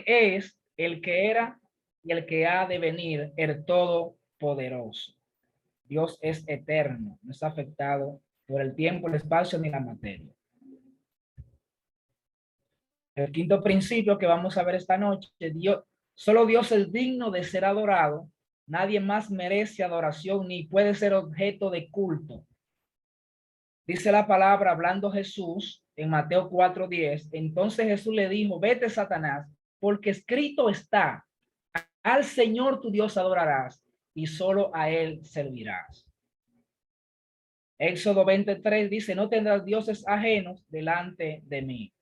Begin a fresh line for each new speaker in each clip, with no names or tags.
es, el que era y el que ha de venir, el Todopoderoso. Dios es eterno, no está afectado por el tiempo, el espacio ni la materia. El quinto principio que vamos a ver esta noche, solo Dios es digno de ser adorado, nadie más merece adoración ni puede ser objeto de culto. Dice la palabra, hablando Jesús en Mateo 4:10, entonces Jesús le dijo, vete Satanás, porque escrito está, al Señor tu Dios adorarás y solo a él servirás. Éxodo 23 dice, no tendrás dioses ajenos delante de mí.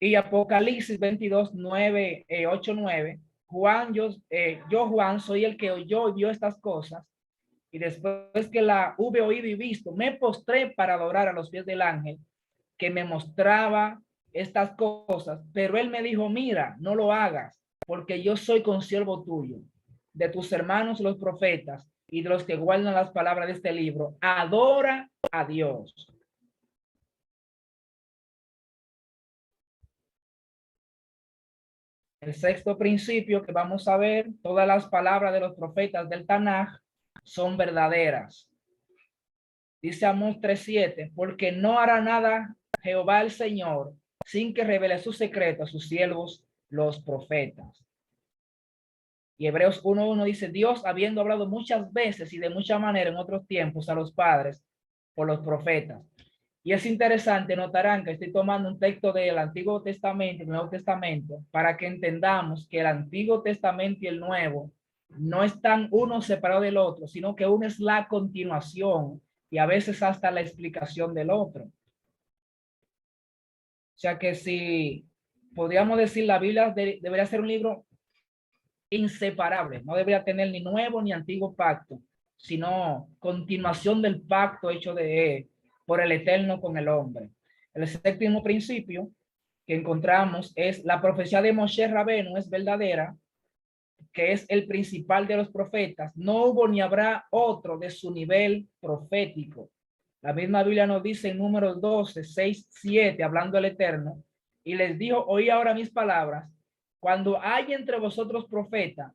Y Apocalipsis 22, 9, 8, 9, Juan, yo Juan soy el que oyó estas cosas, y después que la hube oído y visto, me postré para adorar a los pies del ángel que me mostraba estas cosas, pero él me dijo, mira, no lo hagas, porque yo soy consiervo tuyo, de tus hermanos los profetas, y de los que guardan las palabras de este libro, adora a Dios. El sexto principio que vamos a ver, todas las palabras de los profetas del Tanaj son verdaderas. Dice Amós 3:7, porque no hará nada Jehová el Señor sin que revele su secreto a sus siervos los profetas. Y Hebreos 1:1 dice, Dios habiendo hablado muchas veces y de mucha manera en otros tiempos a los padres por los profetas. Y es interesante, notarán que estoy tomando un texto del Antiguo Testamento y el Nuevo Testamento para que entendamos que el Antiguo Testamento y el Nuevo no están uno separado del otro, sino que uno es la continuación y a veces hasta la explicación del otro. O sea que si podríamos decir la Biblia debería ser un libro inseparable, no debería tener ni nuevo ni antiguo pacto, sino continuación del pacto hecho por el Eterno con el hombre. El séptimo principio que encontramos es la profecía de Moshe Rabenu es verdadera, que es el principal de los profetas. No hubo ni habrá otro de su nivel profético. La misma Biblia nos dice en Números 12, 6, 7, hablando del Eterno, y les dijo, oí ahora mis palabras, cuando hay entre vosotros profeta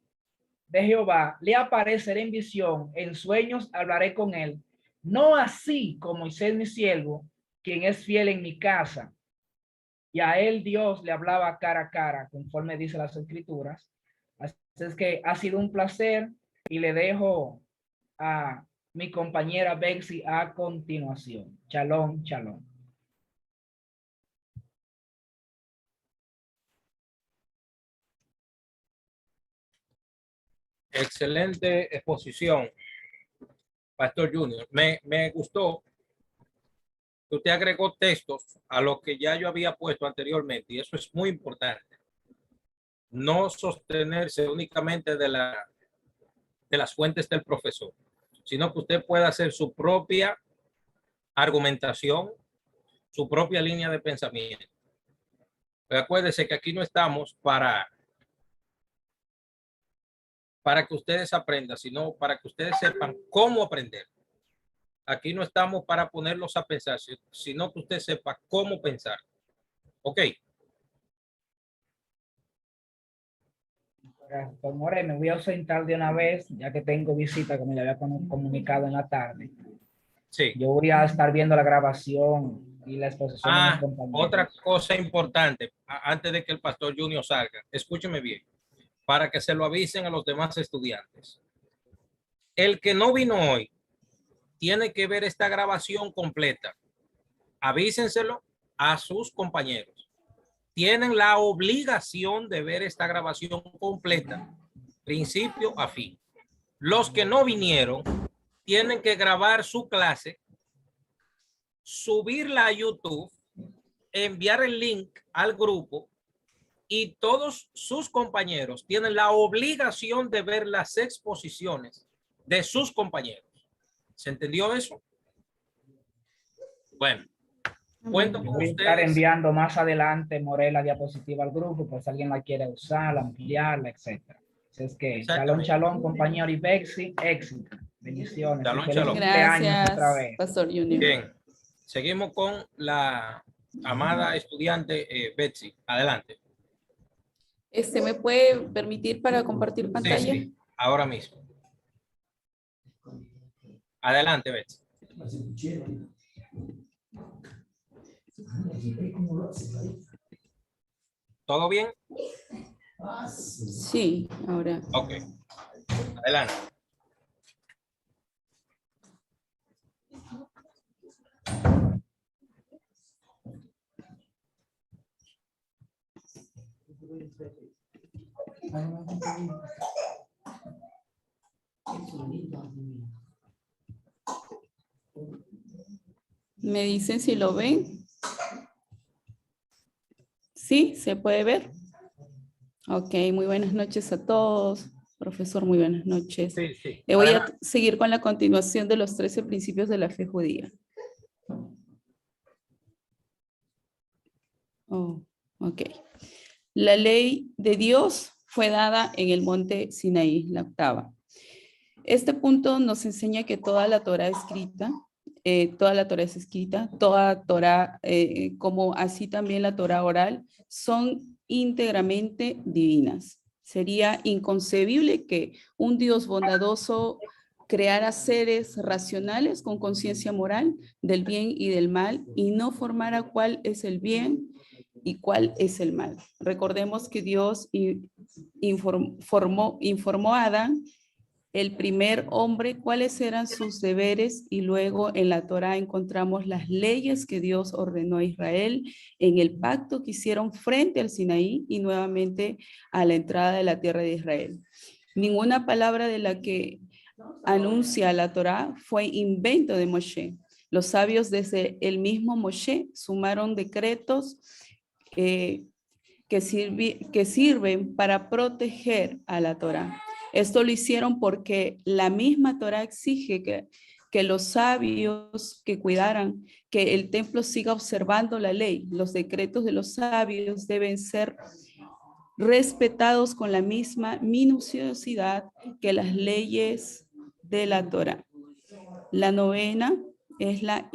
de Jehová, le apareceré en visión, en sueños hablaré con él, no así como Moisés mi siervo, quien es fiel en mi casa. Y a él Dios le hablaba cara a cara, conforme dice las escrituras. Así es que ha sido un placer y le dejo a mi compañera Bexy a continuación. Shalom, shalom.
Excelente exposición, Pastor Junior. Me gustó que usted agregó textos a lo que ya yo había puesto anteriormente, y eso es muy importante. No sostenerse únicamente de las fuentes del profesor, sino que usted pueda hacer su propia argumentación, su propia línea de pensamiento. Pero acuérdese que aquí no estamos para que ustedes aprendan, sino para que ustedes sepan cómo aprender. Aquí no estamos para ponerlos a pensar, sino que usted sepa cómo pensar. Ok.
Pues More, me voy a ausentar de una vez, ya que tengo visita, como le había comunicado en la tarde.
Sí.
Yo voy a estar viendo la grabación y la exposición de mis compañeros.
Otra cosa importante, antes de que el Pastor Junior salga, escúcheme bien, para que se lo avisen a los demás estudiantes. El que no vino hoy tiene que ver esta grabación completa. Avísenselo a sus compañeros. Tienen la obligación de ver esta grabación completa, principio a fin. Los que no vinieron tienen que grabar su clase, subirla a YouTube, enviar el link al grupo, y todos sus compañeros tienen la obligación de ver las exposiciones de sus compañeros. ¿Se entendió eso? Bueno, cuento con
voy a
ustedes.
estar enviando más adelante, More, la diapositiva al grupo, por si alguien la quiere usar, ampliarla, etcétera. Así es que, shalom, shalom, compañero y Bexy, éxito. Bendiciones.
Shalom,
Feliz
shalom.
cumpleaños otra vez.
Pastor Junior.
Bien, seguimos con la amada estudiante Betsy. Adelante.
¿Me puede permitir para compartir
Sí,
pantalla?
sí, ahora mismo. Adelante, Betsy. ¿Todo bien?
Sí, ahora.
Ok, adelante.
¿Me dicen si lo ven? ¿Sí? ¿Se puede ver? Ok, muy buenas noches a todos. Profesor, muy buenas noches.
Sí, sí,
Voy a
adelante.
seguir con la continuación de los 13 principios de la fe judía. Oh, ok. La ley de Dios fue dada en el monte Sinaí, la octava. Este punto nos enseña que toda la Torah escrita, toda la Torah es escrita, toda Torah, como así también la Torah oral, son íntegramente divinas. Sería inconcebible que un Dios bondadoso creara seres racionales con conciencia moral del bien y del mal y no formara cuál es el bien y cuál es el mal. Recordemos que Dios informó a Adán, el primer hombre, cuáles eran sus deberes, y luego en la Torá encontramos las leyes que Dios ordenó a Israel en el pacto que hicieron frente al Sinaí y nuevamente a la entrada de la tierra de Israel. Ninguna palabra de la que anuncia la Torá fue invento de Moshe. Los sabios desde el mismo Moshe sumaron decretos que sirven para proteger a la Torá. Esto lo hicieron porque la misma Torá exige que los sabios que cuidaran, que el templo siga observando la ley. Los decretos de los sabios deben ser respetados con la misma minuciosidad que las leyes de la Torá. La novena es la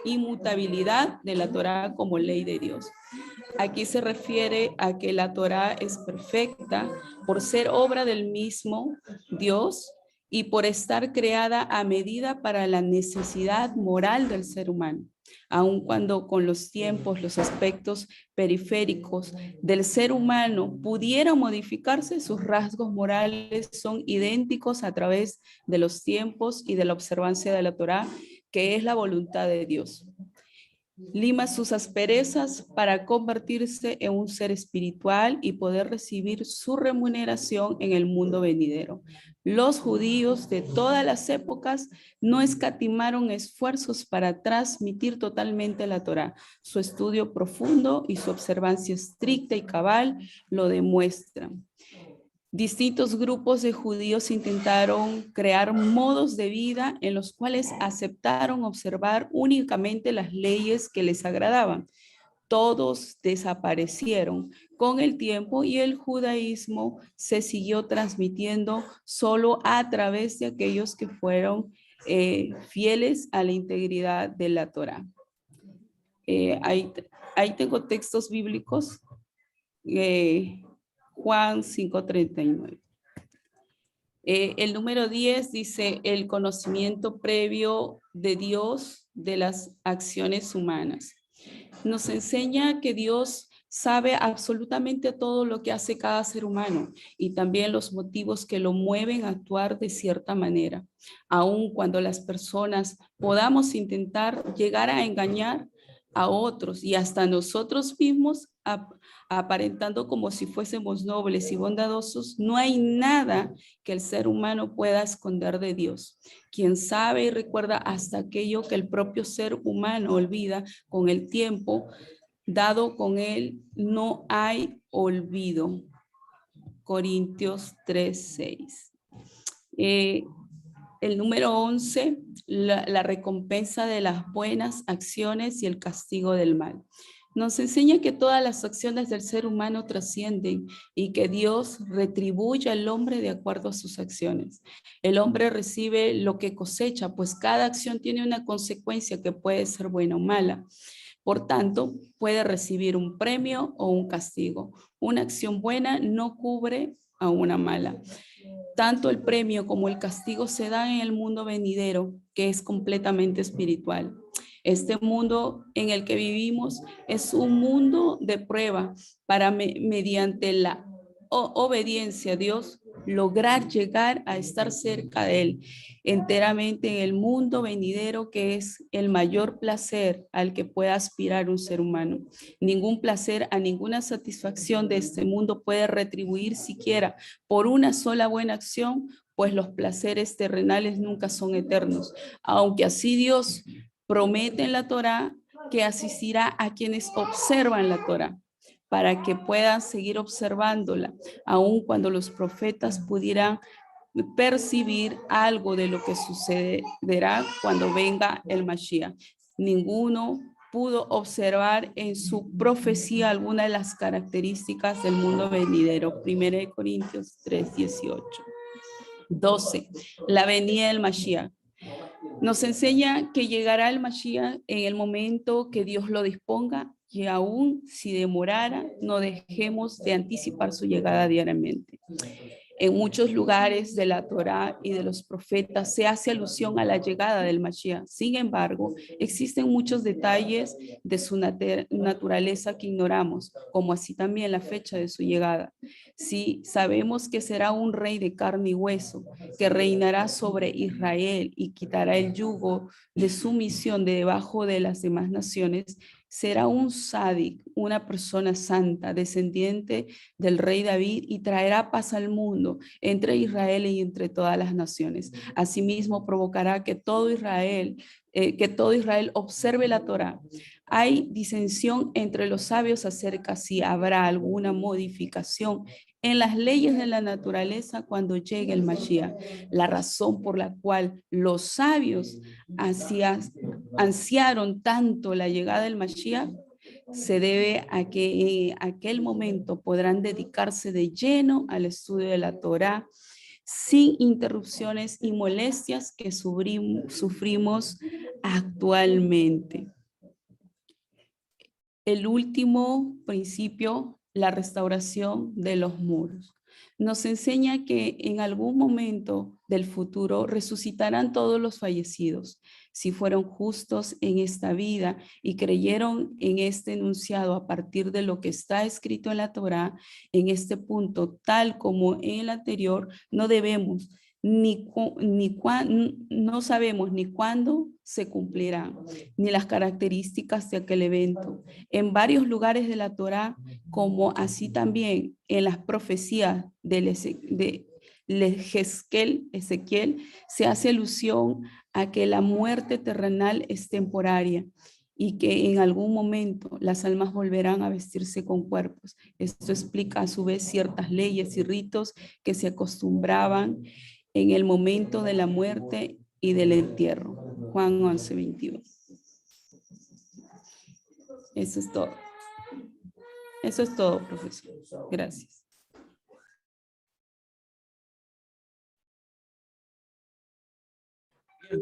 inmutabilidad de la Torá como ley de Dios. Aquí se refiere a que la Torá es perfecta por ser obra del mismo Dios y por estar creada a medida para la necesidad moral del ser humano, aun cuando con los tiempos, los aspectos periféricos del ser humano pudieran modificarse, sus rasgos morales son idénticos a través de los tiempos y de la observancia de la Torá, que es la voluntad de Dios. Lima sus asperezas para convertirse en un ser espiritual y poder recibir su remuneración en el mundo venidero. Los judíos de todas las épocas no escatimaron esfuerzos para transmitir totalmente la Torá. Su estudio profundo y su observancia estricta y cabal lo demuestran. Distintos grupos de judíos intentaron crear modos de vida en los cuales aceptaron observar únicamente las leyes que les agradaban. Todos desaparecieron con el tiempo y el judaísmo se siguió transmitiendo solo a través de aquellos que fueron fieles a la integridad de la Torá. Ahí tengo textos bíblicos. Juan 5:39. El número 10 dice el conocimiento previo de Dios de las acciones humanas. Nos enseña que Dios sabe absolutamente todo lo que hace cada ser humano y también los motivos que lo mueven a actuar de cierta manera. Aun cuando las personas podamos intentar llegar a engañar a otros y hasta nosotros mismos, aparentando como si fuésemos nobles y bondadosos, no hay nada que el ser humano pueda esconder de Dios. Quien sabe y recuerda hasta aquello que el propio ser humano olvida con el tiempo, dado con él no hay olvido. Corintios 3:6. El número 11, la recompensa de las buenas acciones y el castigo del mal. Nos enseña que todas las acciones del ser humano trascienden y que Dios retribuye al hombre de acuerdo a sus acciones. El hombre recibe lo que cosecha, pues cada acción tiene una consecuencia que puede ser buena o mala. Por tanto, puede recibir un premio o un castigo. Una acción buena no cubre a una mala. Tanto el premio como el castigo se dan en el mundo venidero, que es completamente espiritual. Este mundo en el que vivimos es un mundo de prueba para mediante la obediencia a Dios lograr llegar a estar cerca de Él enteramente en el mundo venidero, que es el mayor placer al que pueda aspirar un ser humano. Ningún placer, a ninguna satisfacción de este mundo puede retribuir siquiera por una sola buena acción, pues los placeres terrenales nunca son eternos. Aunque así Dios promete en la Torá que asistirá a quienes observan la Torá, para que puedan seguir observándola, aun cuando los profetas pudieran percibir algo de lo que sucederá cuando venga el Mashiach. Ninguno pudo observar en su profecía alguna de las características del mundo venidero. 1 Corintios 3:18. 12. La venida del Mashiach. Nos enseña que llegará el Mashiach en el momento que Dios lo disponga, y aún si demorara, no dejemos de anticipar su llegada diariamente. En muchos lugares de la Torá y de los profetas se hace alusión a la llegada del Mashiach. Sin embargo, existen muchos detalles de su naturaleza que ignoramos, como así también la fecha de su llegada. Sí, sabemos que será un rey de carne y hueso, que reinará sobre Israel y quitará el yugo de sumisión de debajo de las demás naciones. Será un sádic, una persona santa, descendiente del rey David, y traerá paz al mundo entre Israel y entre todas las naciones. Asimismo, provocará que todo Israel observe la Torá. Hay disensión entre los sabios acerca si habrá alguna modificación en las leyes de la naturaleza cuando llegue el Mashiach. La razón por la cual los sabios ansiaron tanto la llegada del Mashiach se debe a que en aquel momento podrán dedicarse de lleno al estudio de la Torá sin interrupciones y molestias que sufrimos actualmente. El último principio, la restauración de los muros. Nos enseña que en algún momento del futuro resucitarán todos los fallecidos, si fueron justos en esta vida y creyeron en este enunciado a partir de lo que está escrito en la Torá. En este punto, tal como en el anterior, no debemos no sabemos ni cuándo se cumplirán, ni las características de aquel evento. En varios lugares de la Torá, como así también en las profecías de Ezequiel, se hace alusión a que la muerte terrenal es temporaria y que en algún momento las almas volverán a vestirse con cuerpos. Esto explica a su vez ciertas leyes y ritos que se acostumbraban en el momento de la muerte y del entierro. Juan 11:21. Eso es todo. Eso es todo, profesor. Gracias.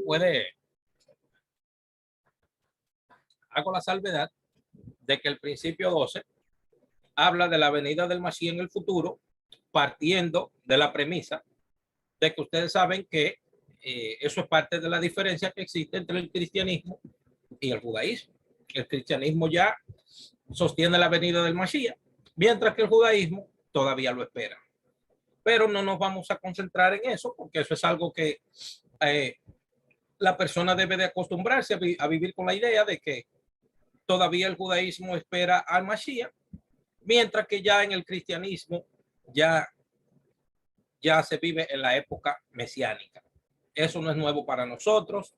Puede, hago la salvedad de que el principio 12 habla de la venida del Mashiach en el futuro, partiendo de la premisa de que ustedes saben que eso es parte de la diferencia que existe entre el cristianismo y el judaísmo. El cristianismo ya sostiene la venida del Mashiach, mientras que el judaísmo todavía lo espera. Pero no nos vamos a concentrar en eso, porque eso es algo que la persona debe de acostumbrarse a vivir con la idea de que todavía el judaísmo espera al Mashiach, mientras que ya en el cristianismo ya se vive en la época mesiánica. Eso no es nuevo para nosotros.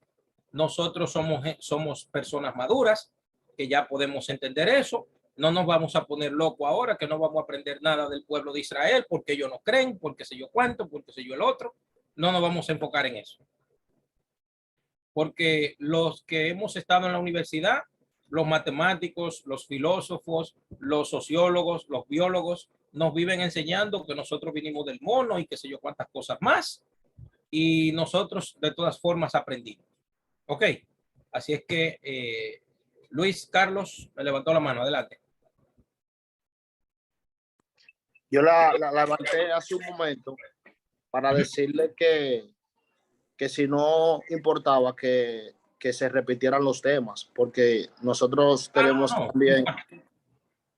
Nosotros somos personas maduras que ya podemos entender eso. No nos vamos a poner locos ahora, que no vamos a aprender nada del pueblo de Israel, porque ellos no creen, porque sé yo cuánto, porque sé yo el otro. No nos vamos a enfocar en eso. Porque los que hemos estado en la universidad, los matemáticos, los filósofos, los sociólogos, los biólogos, nos viven enseñando que nosotros vinimos del mono y qué sé yo cuántas cosas más. Y nosotros de todas formas aprendimos. Ok, así es que Luis Carlos me levantó la mano, adelante.
Yo la levanté hace un momento para decirle que si no importaba que se repitieran los temas, porque nosotros tenemos
No,
también.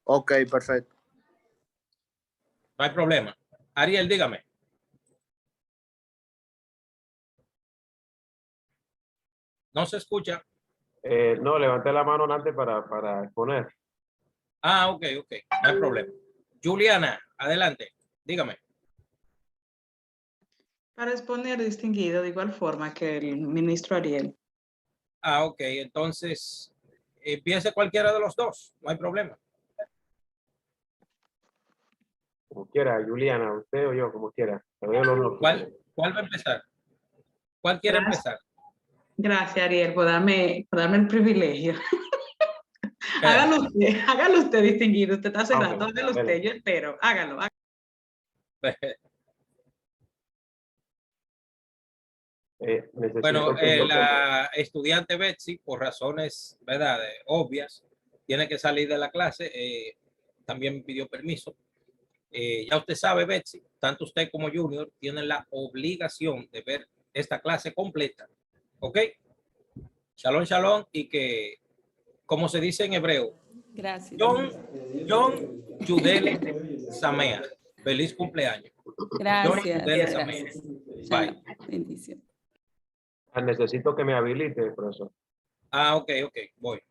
Ok, perfecto.
no hay problema. Ariel, dígame. No se escucha.
No, levanté la mano antes para exponer.
Ah, ok, no hay problema. Juliana, adelante, dígame.
Para exponer, distinguido, de igual forma que el ministro Ariel.
Ah, ok, entonces empiece cualquiera de los dos, no hay problema.
Como quiera, Juliana, usted o yo, como quiera. Te doy el honor.
¿Cuál va a empezar? ¿Cuál quiere empezar?
Gracias, Ariel, por darme el privilegio. Hágalo usted, distinguido. Usted está hace rato, hágalo usted, yo espero. Hágalo.
Bueno, la estudiante Betsy, por razones, ¿verdad?, obvias, tiene que salir de la clase. También pidió permiso. Ya usted sabe, Betsy, tanto usted como Junior tienen la obligación de ver esta clase completa. ¿Ok? Shalom, shalom, y que, como se dice en hebreo,
Gracias.
John Yudele Samea. Feliz cumpleaños.
Gracias.
John Yudele Samea. Bye.
Bendición.
Necesito que me habilite, profesor.
Ah, ok, voy.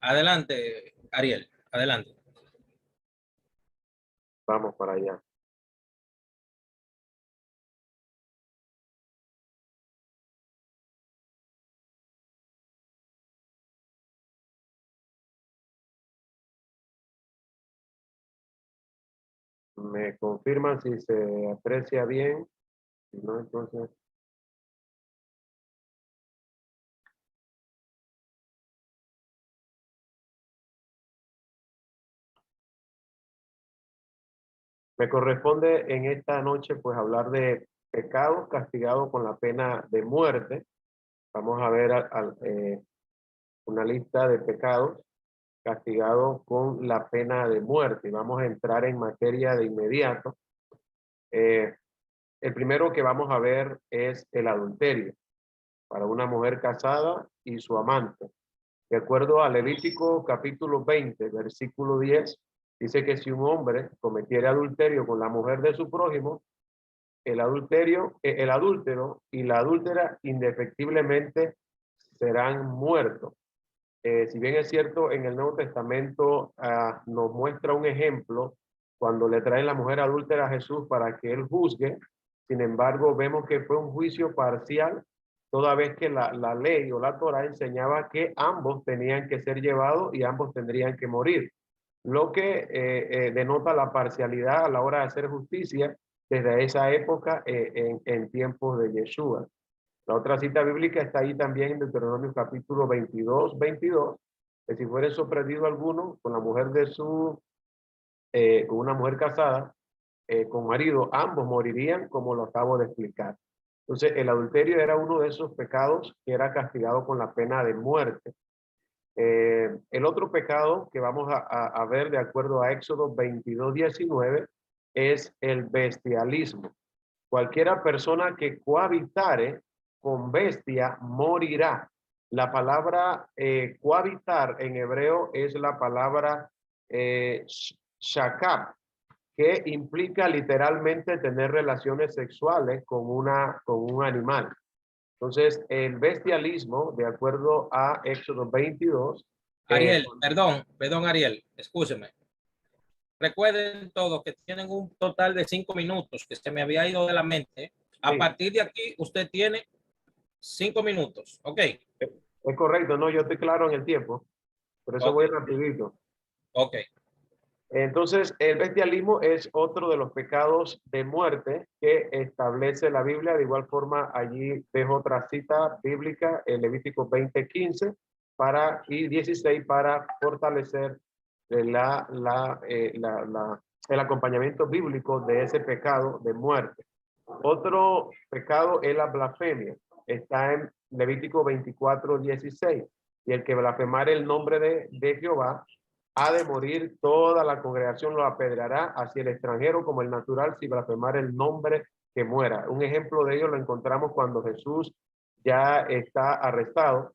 Adelante, Ariel, adelante.
Vamos para allá. Me confirman si se aprecia bien. Si no, entonces. Me corresponde en esta noche pues hablar de pecados castigados con la pena de muerte. Vamos a ver una lista de pecados castigados con la pena de muerte. Vamos a entrar en materia de inmediato. El primero que vamos a ver es el adulterio para una mujer casada y su amante. De acuerdo a Levítico capítulo 20, versículo 10, dice que si un hombre cometiera adulterio con la mujer de su prójimo, el adúltero y la adúltera indefectiblemente serán muertos. Si bien es cierto, en el Nuevo Testamento nos muestra un ejemplo cuando le traen la mujer adúltera a Jesús para que él juzgue. Sin embargo, vemos que fue un juicio parcial, toda vez que la ley o la Torá enseñaba que ambos tenían que ser llevados y ambos tendrían que morir, lo que denota la parcialidad a la hora de hacer justicia desde esa época en tiempos de Yeshua. La otra cita bíblica está ahí también en Deuteronomio capítulo 22, que si fuere sorprendido alguno con la mujer de con una mujer casada, con marido, ambos morirían, como lo acabo de explicar. Entonces, el adulterio era uno de esos pecados que era castigado con la pena de muerte. El otro pecado que vamos a ver de acuerdo a Éxodo 22:19 es el bestialismo. Cualquiera persona que cohabitare con bestia morirá. La palabra cohabitar en hebreo es la palabra shakab, que implica literalmente tener relaciones sexuales con un animal. Entonces, el bestialismo, de acuerdo a Éxodo 22.
Ariel, perdón, Ariel, escúcheme. Recuerden todos que tienen un total de 5 minutos que se me había ido de la mente. A partir de aquí, usted tiene 5 minutos. Ok.
Es correcto, no, yo estoy claro en el tiempo. Por eso voy rapidito.
Ok.
Entonces, el bestialismo es otro de los pecados de muerte que establece la Biblia. De igual forma, allí dejo otra cita bíblica, en Levítico 20:15 y 16 para fortalecer el acompañamiento bíblico de ese pecado de muerte. Otro pecado es la blasfemia. Está en Levítico 24:16. Y el que blasfemare el nombre de Jehová ha de morir, toda la congregación lo apedreará, así el extranjero como el natural, si blasfemar el nombre, que muera. Un ejemplo de ello lo encontramos cuando Jesús ya está arrestado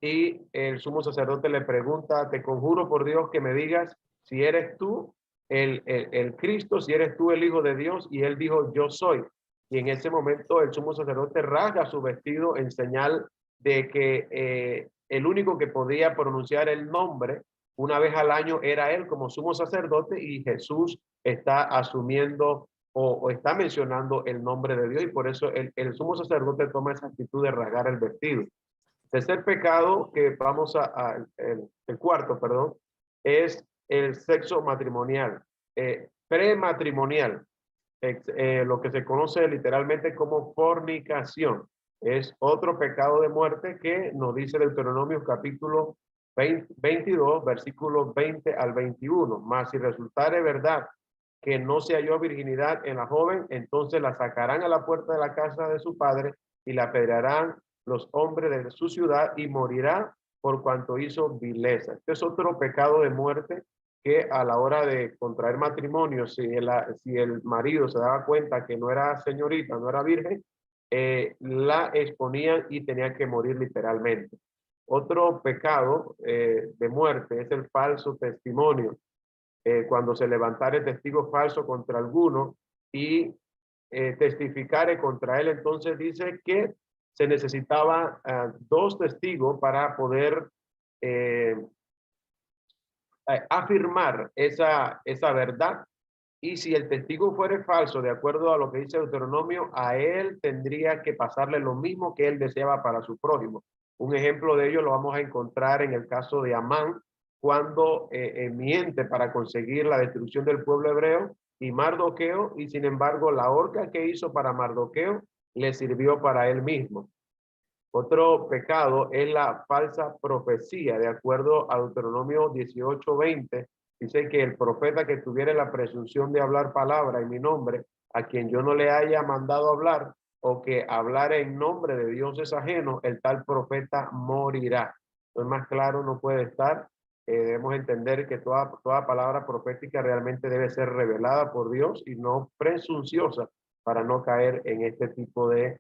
y el sumo sacerdote le pregunta, te conjuro por Dios que me digas si eres tú el Cristo, si eres tú el Hijo de Dios, y él dijo, yo soy. Y en ese momento el sumo sacerdote rasga su vestido en señal de que el único que podía pronunciar el nombre una vez al año era él como sumo sacerdote, y Jesús está asumiendo o está mencionando el nombre de Dios, y por eso el sumo sacerdote toma esa actitud de rasgar el vestido. Tercer pecado que vamos el cuarto, perdón, es el sexo matrimonial, prematrimonial, lo que se conoce literalmente como fornicación. Es otro pecado de muerte que nos dice Deuteronomio capítulo 22, versículos 20 al 21. Mas si resultare verdad que no se halló virginidad en la joven, entonces la sacarán a la puerta de la casa de su padre y la apedrearán los hombres de su ciudad, y morirá por cuanto hizo vileza. Este es otro pecado de muerte que a la hora de contraer matrimonio, si el marido se daba cuenta que no era señorita, no era virgen, la exponían y tenía que morir literalmente. Otro pecado de muerte es el falso testimonio. Cuando se levantare testigo falso contra alguno y testificare contra él, entonces dice que se necesitaba 2 testigos para poder afirmar esa verdad, y si el testigo fuere falso, de acuerdo a lo que dice Deuteronomio, a él tendría que pasarle lo mismo que él deseaba para su prójimo. Un ejemplo de ello lo vamos a encontrar en el caso de Amán, cuando miente para conseguir la destrucción del pueblo hebreo, y Mardoqueo, y sin embargo la horca que hizo para Mardoqueo le sirvió para él mismo. Otro pecado es la falsa profecía. De acuerdo a Deuteronomio 18:20, dice que el profeta que tuviera la presunción de hablar palabra en mi nombre, a quien yo no le haya mandado hablar, o que hablara en nombre de dioses ajenos, el tal profeta morirá. Entonces, más claro no puede estar. Debemos entender que toda palabra profética realmente debe ser revelada por Dios y no presunciosa, para no caer en este tipo de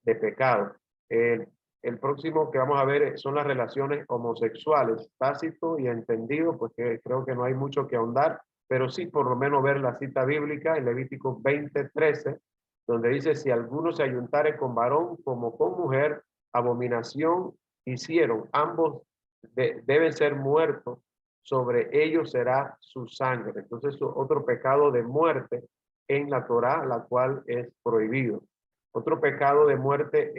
pecado. El próximo que vamos a ver son las relaciones homosexuales, tácito y entendido, pues que creo que no hay mucho que ahondar, pero sí por lo menos ver la cita bíblica en Levítico 20:13, donde dice, si alguno se ayuntare con varón como con mujer, abominación hicieron, ambos deben ser muertos, sobre ellos será su sangre. Entonces, otro pecado de muerte en la Torá, la cual es prohibido. Otro pecado de muerte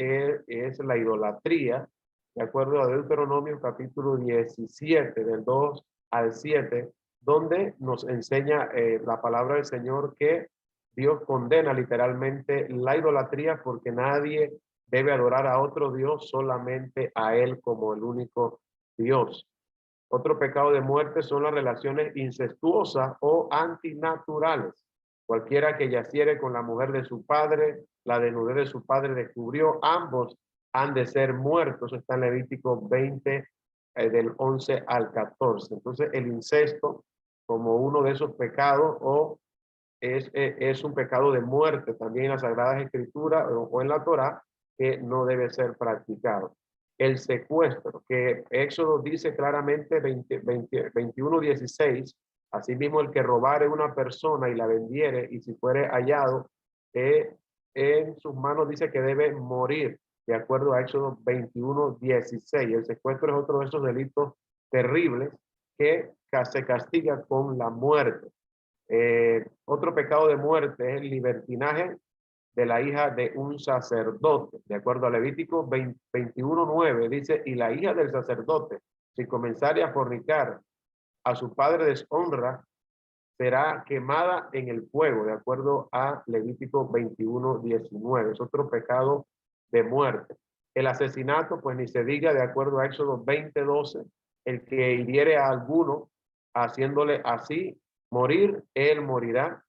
es la idolatría, de acuerdo a Deuteronomio capítulo 17, del 2 al 7, donde nos enseña la palabra del Señor que Dios condena literalmente la idolatría, porque nadie debe adorar a otro Dios, solamente a Él como el único Dios. Otro pecado de muerte son las relaciones incestuosas o antinaturales. Cualquiera que yaciere con la mujer de su padre, la desnudez de su padre descubrió, ambos han de ser muertos. Está en Levítico 20, del 11 al 14. Entonces, el incesto, como uno de esos pecados, es un pecado de muerte también en las Sagradas Escrituras o en la Torá, que no debe ser practicado. El secuestro, que Éxodo dice claramente 21:16, asimismo el que robare una persona y la vendiere, y si fuere hallado en sus manos, dice que debe morir, de acuerdo a Éxodo 21:16. El secuestro es otro de esos delitos terribles que se castiga con la muerte. Otro pecado de muerte es el libertinaje de la hija de un sacerdote. De acuerdo a Levítico 21:9, dice, y la hija del sacerdote, si comenzare a fornicar, a su padre deshonra, será quemada en el fuego, de acuerdo a Levítico 21:19. Es otro pecado de muerte. El asesinato, pues ni se diga, de acuerdo a Éxodo 20:12, el que hiriere a alguno haciéndole así morir, él morirá,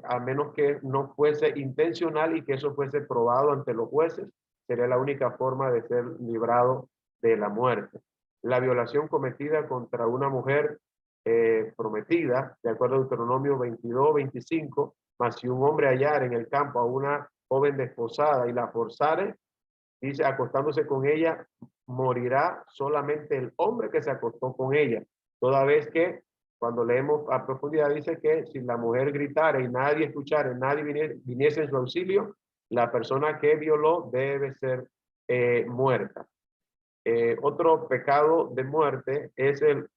a menos que no fuese intencional y que eso fuese probado ante los jueces. Sería la única forma de ser librado de la muerte. La violación cometida contra una mujer prometida, de acuerdo a Deuteronomio 22, 25, mas si un hombre hallar en el campo a una joven desposada y la forzare, dice, acostándose con ella, morirá solamente el hombre que se acostó con ella. Toda vez que, cuando leemos a profundidad, dice que si la mujer gritara y nadie escuchara, nadie viniese en su auxilio, la persona que violó debe ser muerta. Otro pecado de muerte es el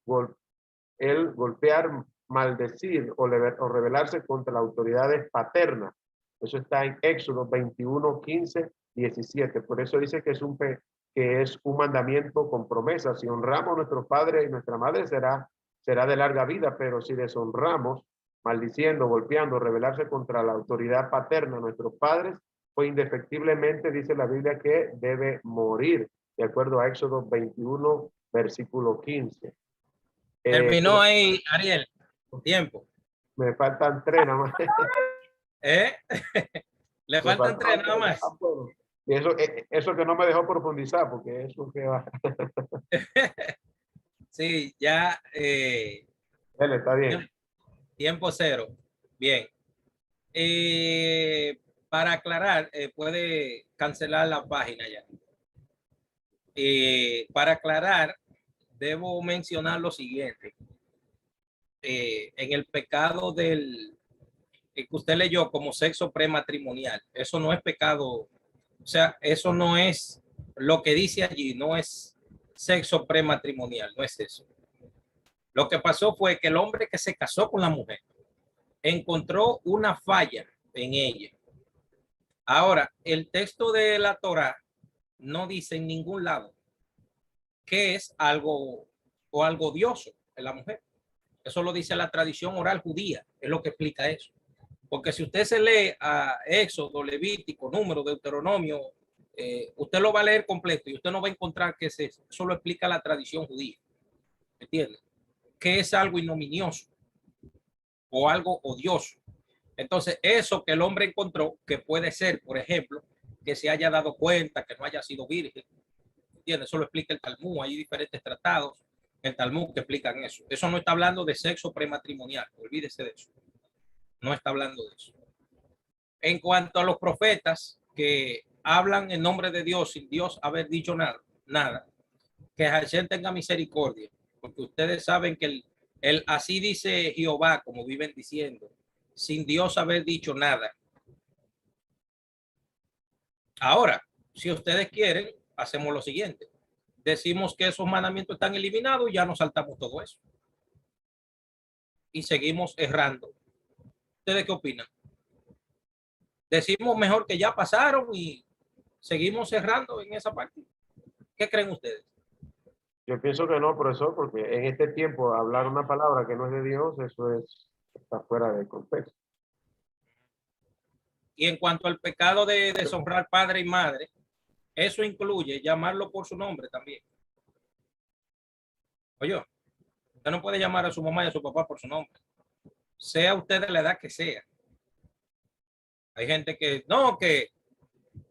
golpear, maldecir o rebelarse contra las autoridades paternas. Eso está en Éxodo 21, 15, 17. Por eso dice que es un mandamiento con promesa. Si honramos a nuestro padre y nuestra madre, será de larga vida, pero si deshonramos, maldiciendo, golpeando, rebelarse contra la autoridad paterna, nuestros padres, pues indefectiblemente dice la Biblia que debe morir, de acuerdo a Éxodo 21, versículo 15.
Terminó ahí, Ariel. Tiempo.
Me faltan 3 nada más.
Le faltan 3 nada más.
Y eso que no me dejó profundizar, porque eso que va.
Sí, ya.
Él está bien.
Tiempo 0. Bien. Para aclarar, puede cancelar la página ya. Para aclarar, debo mencionar lo siguiente. En el pecado que usted leyó como sexo prematrimonial, eso no es pecado, o sea, eso no es lo que dice allí, no es sexo prematrimonial, no es eso. Lo que pasó fue que el hombre que se casó con la mujer encontró una falla en ella. Ahora, el texto de la Torá no dice en ningún lado que es algo o algo odioso en la mujer. Eso lo dice la tradición oral judía, es lo que explica eso. Porque si usted se lee a Éxodo, Levítico, Número, Deuteronomio, usted lo va a leer completo y usted no va a encontrar que eso lo explica la tradición judía. ¿Entiende? Que es algo ignominioso o algo odioso. Entonces, eso que el hombre encontró, que puede ser, por ejemplo, que se haya dado cuenta que no haya sido virgen, ¿entiende? Eso lo explica el Talmud. Hay diferentes tratados en el Talmud que explican eso. Eso no está hablando de sexo prematrimonial, olvídese de eso. No está hablando de eso. En cuanto a los profetas que hablan en nombre de Dios sin Dios haber dicho nada, que Hashem tenga misericordia, porque ustedes saben que el así dice Jehová, como viven diciendo, sin Dios haber dicho nada. Ahora, si ustedes quieren, hacemos lo siguiente. Decimos que esos mandamientos están eliminados y ya nos saltamos todo eso. Y seguimos errando. ¿Ustedes qué opinan? Decimos mejor que ya pasaron y seguimos cerrando en esa parte. ¿Qué creen ustedes?
Yo pienso que no, profesor, porque en este tiempo hablar una palabra que no es de Dios, eso está fuera de contexto.
Y en cuanto al pecado de deshonrar padre y madre, eso incluye llamarlo por su nombre también. Oye, usted no puede llamar a su mamá y a su papá por su nombre, sea usted de la edad que sea. Hay gente que, no, que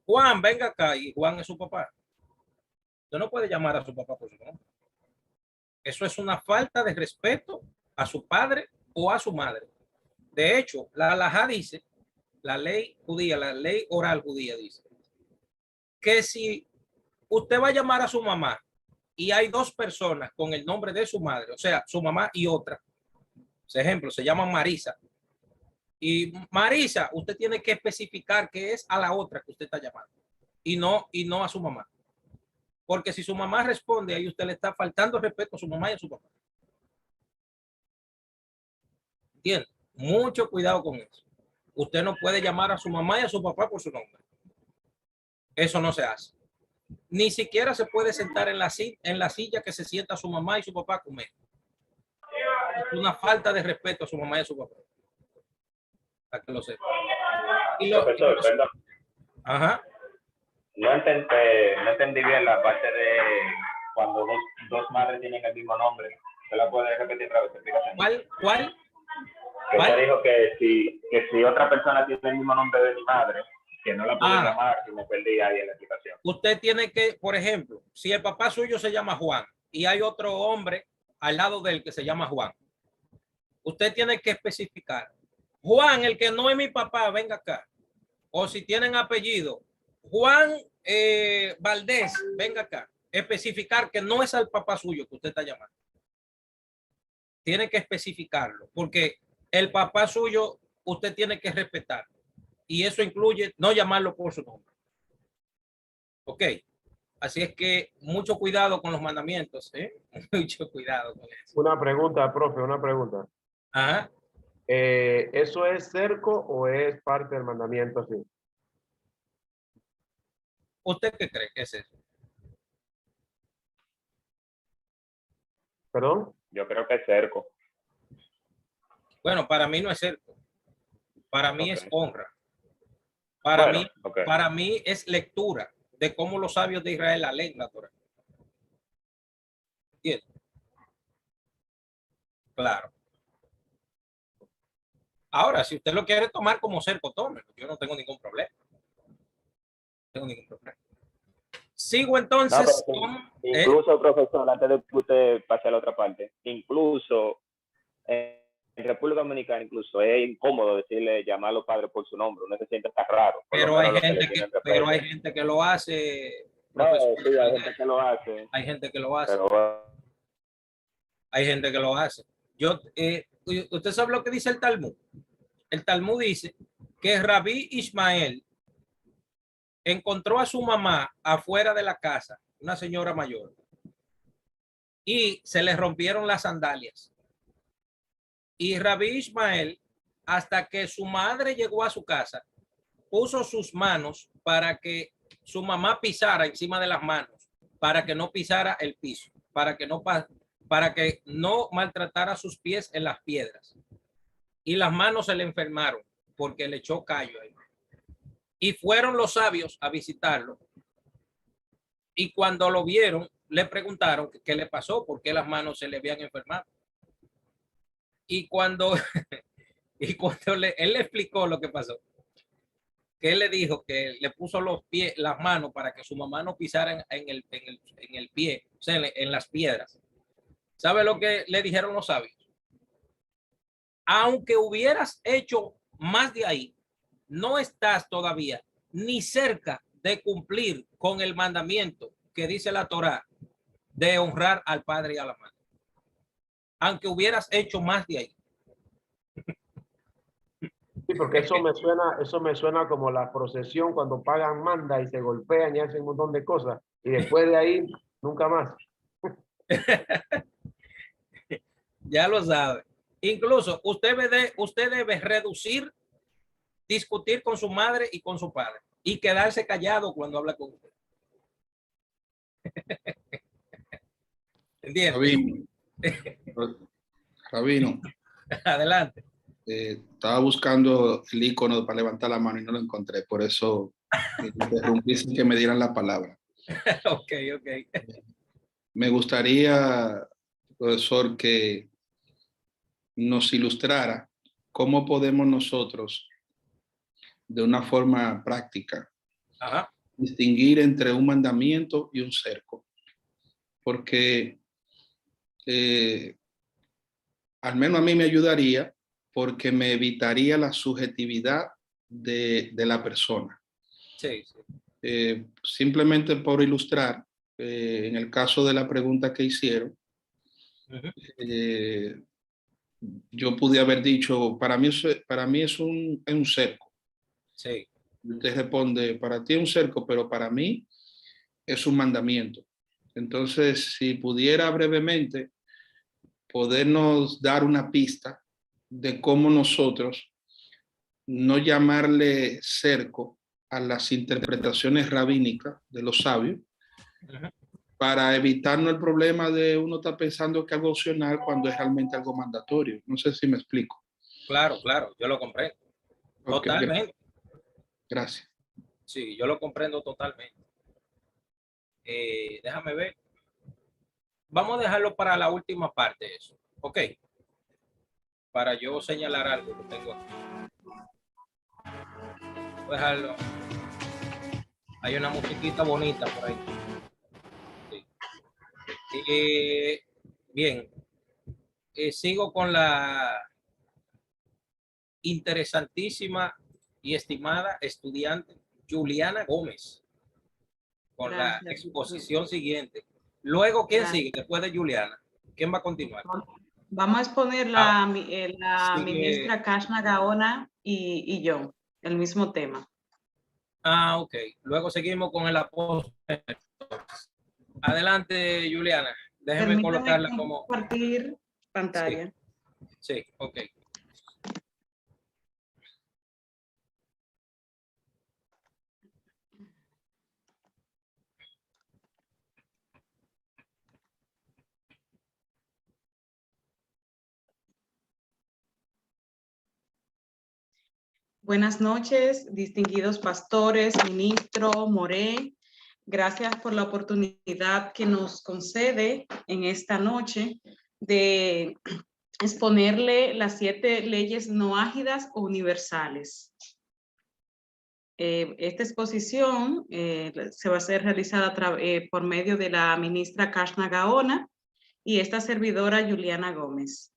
Juan, venga acá, y Juan es su papá. Usted no puede llamar a su papá por su nombre. Eso es una falta de respeto a su padre o a su madre. De hecho, la halajá dice, la ley judía, la ley oral judía dice, que si usted va a llamar a su mamá y hay 2 personas con el nombre de su madre, o sea, su mamá y otra, por ejemplo, se llama Marisa, y Marisa, usted tiene que especificar que es a la otra que usted está llamando y no a su mamá. Porque si su mamá responde, ahí usted le está faltando respeto a su mamá y a su papá. ¿Entiende? Mucho cuidado con eso. Usted no puede llamar a su mamá y a su papá por su nombre. Eso no se hace. Ni siquiera se puede sentar en la silla que se sienta su mamá y su papá a comer. Es una falta de respeto a su mamá y a su papá. Para que lo sepa.
Profesor, perdón.
Ajá.
No entendí bien la parte de cuando dos madres tienen el mismo nombre. ¿Se la puede repetir otra vez?
¿Cuál?
Que usted dijo que si otra persona tiene el mismo nombre de mi madre, que no la puedo llamar, y me perdí ahí en la explicación.
Usted tiene que, por ejemplo, si el papá suyo se llama Juan y hay otro hombre al lado de él que se llama Juan, usted tiene que especificar. Juan, el que no es mi papá, venga acá. O si tienen apellido, Juan Valdés, venga acá. Especificar que no es al papá suyo que usted está llamando. Tiene que especificarlo, porque el papá suyo usted tiene que respetarlo. Y eso incluye no llamarlo por su nombre. Ok. Así es que mucho cuidado con los mandamientos, ¿eh? Mucho cuidado con eso.
Una pregunta, profe, una pregunta.
Ajá.
¿Eso es cerco o es parte del mandamiento? Sí.
¿Usted qué cree que es eso?
¿Perdón?
Yo creo que es cerco.
Bueno, para mí no es cerco. Para mí es
Ok.
honra.
Bueno, ok.
Para mí es lectura de cómo los sabios de Israel la leen la Torah. ¿Entiendes? Claro. Ahora, si usted lo quiere tomar como cerco, tómelo. Yo no tengo ningún problema. No tengo ningún problema. Sigo
No,
entonces
pero
con...
incluso, profesor, antes de que usted pase a la otra parte, incluso en República Dominicana, incluso es incómodo decirle, llamar a los padres por su nombre. Uno se siente hasta raro. Por lo
pero
menos
hay
los que le
gente que,
tienen
pero hay
respeto.
gente que lo hace,
No,
profesor.
sí, hay gente que lo hace,
Hay gente que lo hace.
pero bueno,
Hay gente que lo hace. Usted sabe lo que dice el Talmud. El Talmud dice que Rabí Ismael encontró a su mamá afuera de la casa, una señora mayor, y se le rompieron las sandalias. Y Rabí Ismael, hasta que su madre llegó a su casa, puso sus manos para que su mamá pisara encima de las manos, para que no pisara el piso, para que no maltratara sus pies en las piedras. Y las manos se le enfermaron porque le echó callo ahí. Y fueron los sabios a visitarlo. Y cuando lo vieron, le preguntaron qué le pasó, por qué las manos se le habían enfermado. Y cuando, él le explicó lo que pasó, que él le dijo que le puso los pies, las manos para que su mamá no pisara en el pie, o sea, en las piedras. ¿Sabe lo que le dijeron los sabios? Aunque hubieras hecho más de ahí, no estás todavía ni cerca de cumplir con el mandamiento que dice la Torá de honrar al padre y a la madre. Aunque hubieras hecho más de ahí.
Sí, porque eso me suena como la procesión cuando pagan manda y se golpean y hacen un montón de cosas. Y después de ahí, nunca más.
Ya lo sabe. Incluso usted debe reducir, discutir con su madre y con su padre y quedarse callado cuando habla con usted. ¿Entiendes?
Rabino,
Adelante.
estaba buscando el icono para levantar la mano y no lo encontré, por eso interrumpí sin que me dieran la palabra.
Ok.
Me gustaría, profesor, que nos ilustrara cómo podemos nosotros, de una forma práctica,
Ajá.
distinguir entre un mandamiento y un cerco. Porque al menos a mí me ayudaría, porque me evitaría la subjetividad de la persona.
Sí.
Simplemente por ilustrar, en el caso de la pregunta que hicieron, yo pude haber dicho, para mí es un cerco.
Sí.
Usted responde, para ti es un cerco, pero para mí es un mandamiento. Entonces, si pudiera brevemente podernos dar una pista de cómo nosotros no llamarle cerco a las interpretaciones rabínicas de los sabios, para evitarnos el problema de uno estar pensando que algo opcional cuando es realmente algo mandatorio. No sé si me explico.
Claro, yo lo comprendo.
Okay,
Totalmente.
gracias.
Sí, yo lo comprendo totalmente. Déjame ver. Vamos a dejarlo para la última parte de eso. Ok. Para yo señalar algo que tengo aquí. Voy a dejarlo. Hay una musiquita bonita por ahí. Sí. Bien. Sigo con la interesantísima y estimada estudiante Juliana Gómez con
Gracias.
la exposición siguiente. Luego, ¿quién
Gracias.
sigue después de Juliana? ¿Quién va a continuar?
Vamos a exponer la ministra Kashna Gaona y yo, el mismo tema.
Ok. Luego seguimos con el apóstol. Adelante, Juliana. Déjeme
Permítame
colocarla como...
compartir pantalla.
Sí, ok.
Buenas noches, distinguidos pastores, ministro Moré. Gracias por la oportunidad que nos concede en esta noche de exponerle las 7 leyes no ágidas o universales. Esta exposición se va a ser realizada por medio de la ministra Kashna Gaona y esta servidora Juliana Gómez.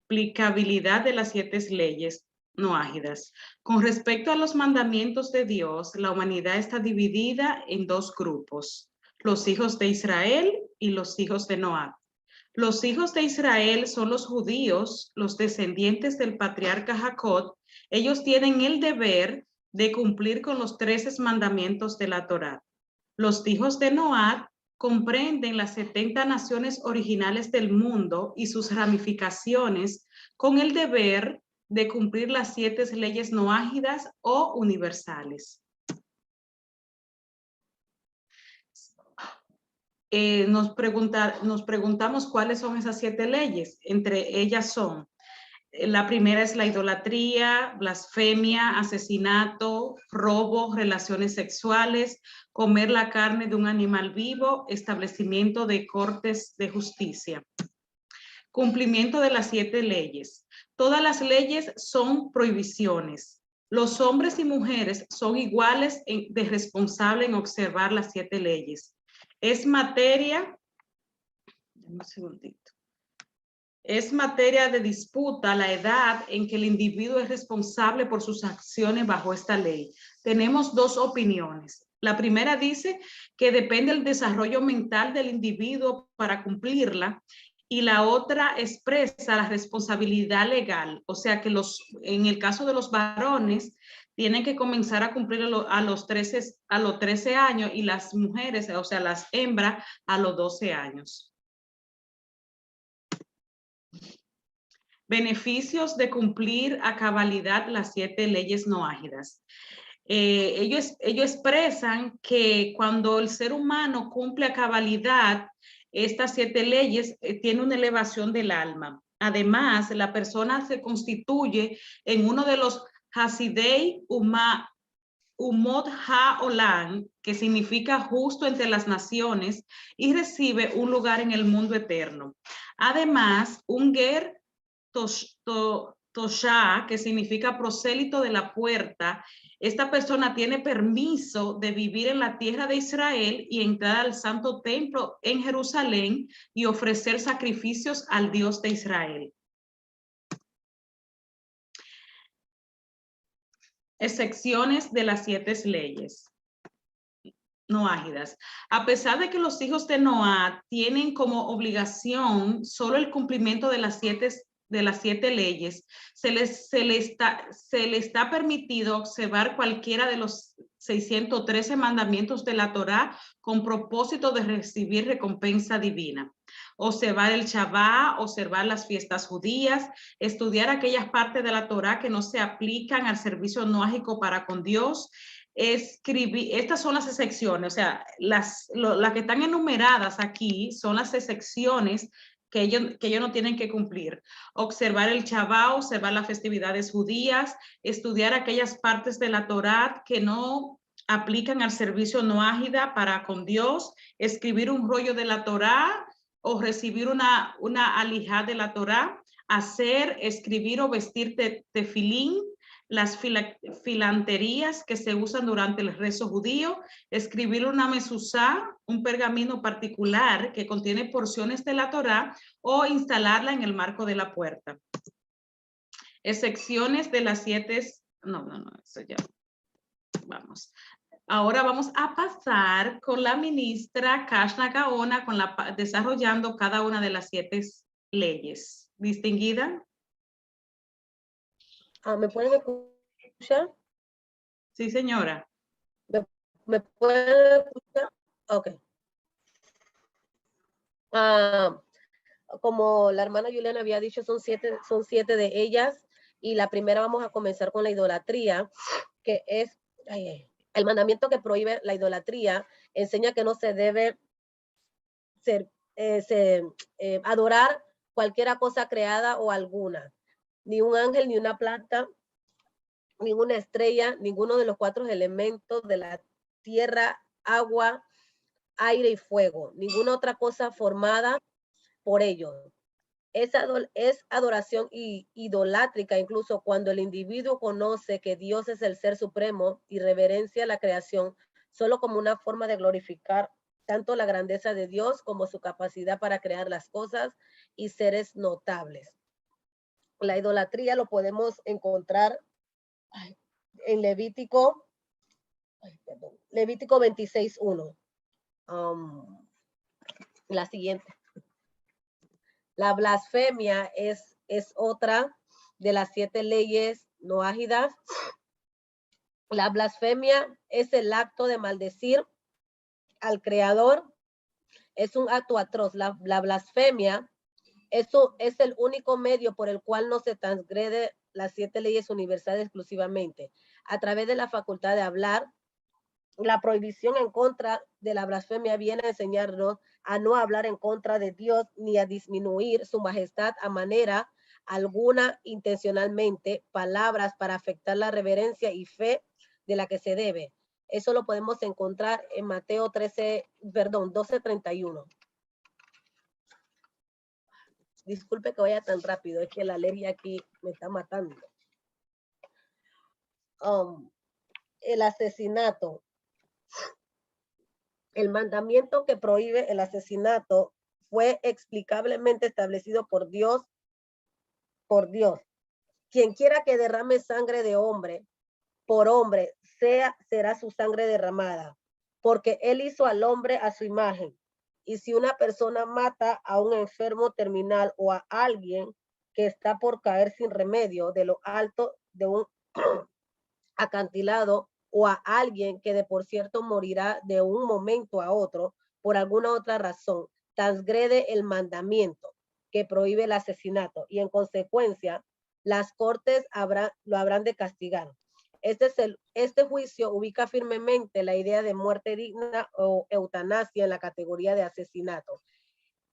Aplicabilidad de las 7 leyes no ágidas. Con respecto a los mandamientos de Dios, la humanidad está dividida en 2 grupos, los hijos de Israel y los hijos de Noah. Los hijos de Israel son los judíos, los descendientes del patriarca Jacob. Ellos tienen el deber de cumplir con los 13 mandamientos de la Torá. Los hijos de Noah comprenden las 70 naciones originales del mundo y sus ramificaciones con el deber de cumplir las 7 leyes no ágidas o universales. Nos preguntamos cuáles son esas 7 leyes. Entre ellas son, la primera es la idolatría, blasfemia, asesinato, robo, relaciones sexuales, comer la carne de un animal vivo, establecimiento de cortes de justicia. Cumplimiento de las 7 leyes. Todas las leyes son prohibiciones. Los hombres y mujeres son iguales de responsable en observar las 7 leyes. Es materia, un segundito. Es materia de disputa la edad en que el individuo es responsable por sus acciones bajo esta ley. Tenemos 2 opiniones. La primera dice que depende del desarrollo mental del individuo para cumplirla, y la otra expresa la responsabilidad legal, o sea que en el caso de los varones tienen que comenzar a cumplir a los 13 años y las mujeres, o sea las hembras, a los 12 años. Beneficios de cumplir a cabalidad las 7 leyes no ágidas. Ellos expresan que cuando el ser humano cumple a cabalidad estas 7 leyes, tiene una elevación del alma. Además, la persona se constituye en uno de los Hasidei Umot HaOlam, que significa justo entre las naciones, y recibe un lugar en el mundo eterno. Además, un Ger Tosha, que significa prosélito de la puerta, esta persona tiene permiso de vivir en la tierra de Israel y entrar al santo templo en Jerusalén y ofrecer sacrificios al Dios de Israel. Excepciones de las 7 leyes no ágidas. A pesar de que los hijos de Noah tienen como obligación solo el cumplimiento de las 7 leyes, se le está permitido observar cualquiera de los 613 mandamientos de la Torá con propósito de recibir recompensa divina. Observar el Shabbat, observar las fiestas judías, estudiar aquellas partes de la Torá que no se aplican al servicio noágico para con Dios, escribir, estas son las excepciones, o sea, las que están enumeradas aquí son las excepciones que ellos no tienen que cumplir. Observar el Shabbat, observar las festividades judías, estudiar aquellas partes de la Torá que no aplican al servicio noágida para con Dios, escribir un rollo de la Torá o recibir una alijá de la Torá, hacer, escribir o vestir tefilín, las filanterías que se usan durante el rezo judío, escribir una mezuzá, un pergamino particular que contiene porciones de la Torá, o instalarla en el marco de la puerta. Excepciones de las 7, no, eso ya, vamos. Ahora vamos a pasar con la ministra Kashna Gaona desarrollando cada una de las 7 leyes. Distinguida.
¿Me pueden escuchar?
Sí, señora.
¿Me pueden escuchar? Ok. Como la hermana Juliana había dicho, son siete de ellas, y la primera vamos a comenzar con la idolatría, que es el mandamiento que prohíbe la idolatría. Enseña que no se debe adorar cualquier cosa creada o alguna, ni un ángel, ni una planta, ni una estrella, ninguno de los 4 elementos de la tierra, agua, aire y fuego, ninguna otra cosa formada por ellos. Es adoración idolátrica, incluso cuando el individuo conoce que Dios es el ser supremo y reverencia la creación solo como una forma de glorificar tanto la grandeza de Dios como su capacidad para crear las cosas y seres notables. La idolatría lo podemos encontrar en Levítico 26:1. La siguiente. La blasfemia es otra de las 7 leyes noágidas. La blasfemia es el acto de maldecir al Creador. Es un acto atroz. La blasfemia es el único medio por el cual no se transgrede las 7 leyes universales exclusivamente. A través de la facultad de hablar, la prohibición en contra de la blasfemia viene a enseñarnos a no hablar en contra de Dios ni a disminuir su majestad a manera alguna intencionalmente, palabras para afectar la reverencia y fe de la que se debe. Eso lo podemos encontrar en Mateo 12:31. Disculpe que vaya tan rápido, es que la alergia aquí me está matando. El asesinato. El mandamiento que prohíbe el asesinato fue explicablemente establecido por Dios. Quien quiera que derrame sangre de hombre, por hombre, será su sangre derramada, porque él hizo al hombre a su imagen. Y si una persona mata a un enfermo terminal o a alguien que está por caer sin remedio de lo alto de un acantilado, o a alguien que de por cierto morirá de un momento a otro por alguna otra razón, transgrede el mandamiento que prohíbe el asesinato, y en consecuencia las cortes lo habrán de castigar. Este juicio ubica firmemente la idea de muerte digna o eutanasia en la categoría de asesinato.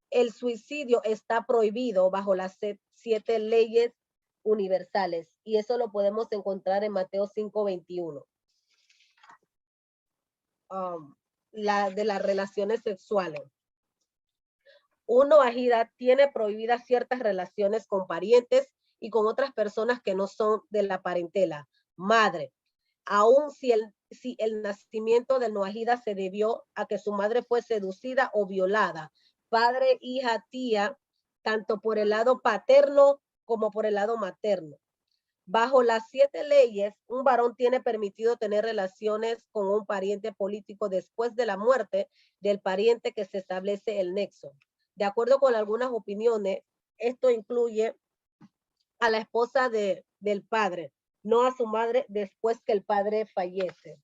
El suicidio está prohibido bajo las 7 leyes universales, y eso lo podemos encontrar en Mateo 5:21. De las relaciones sexuales. Un noahida tiene prohibidas ciertas relaciones con parientes y con otras personas que no son de la parentela, madre, aun si el nacimiento del noahida se debió a que su madre fue seducida o violada, padre, hija, tía, tanto por el lado paterno como por el lado materno. Bajo las 7 leyes, un varón tiene permitido tener relaciones con un pariente político después de la muerte del pariente que se establece el nexo. De acuerdo con algunas opiniones, esto incluye a la esposa del padre, no a su madre después que el padre fallece.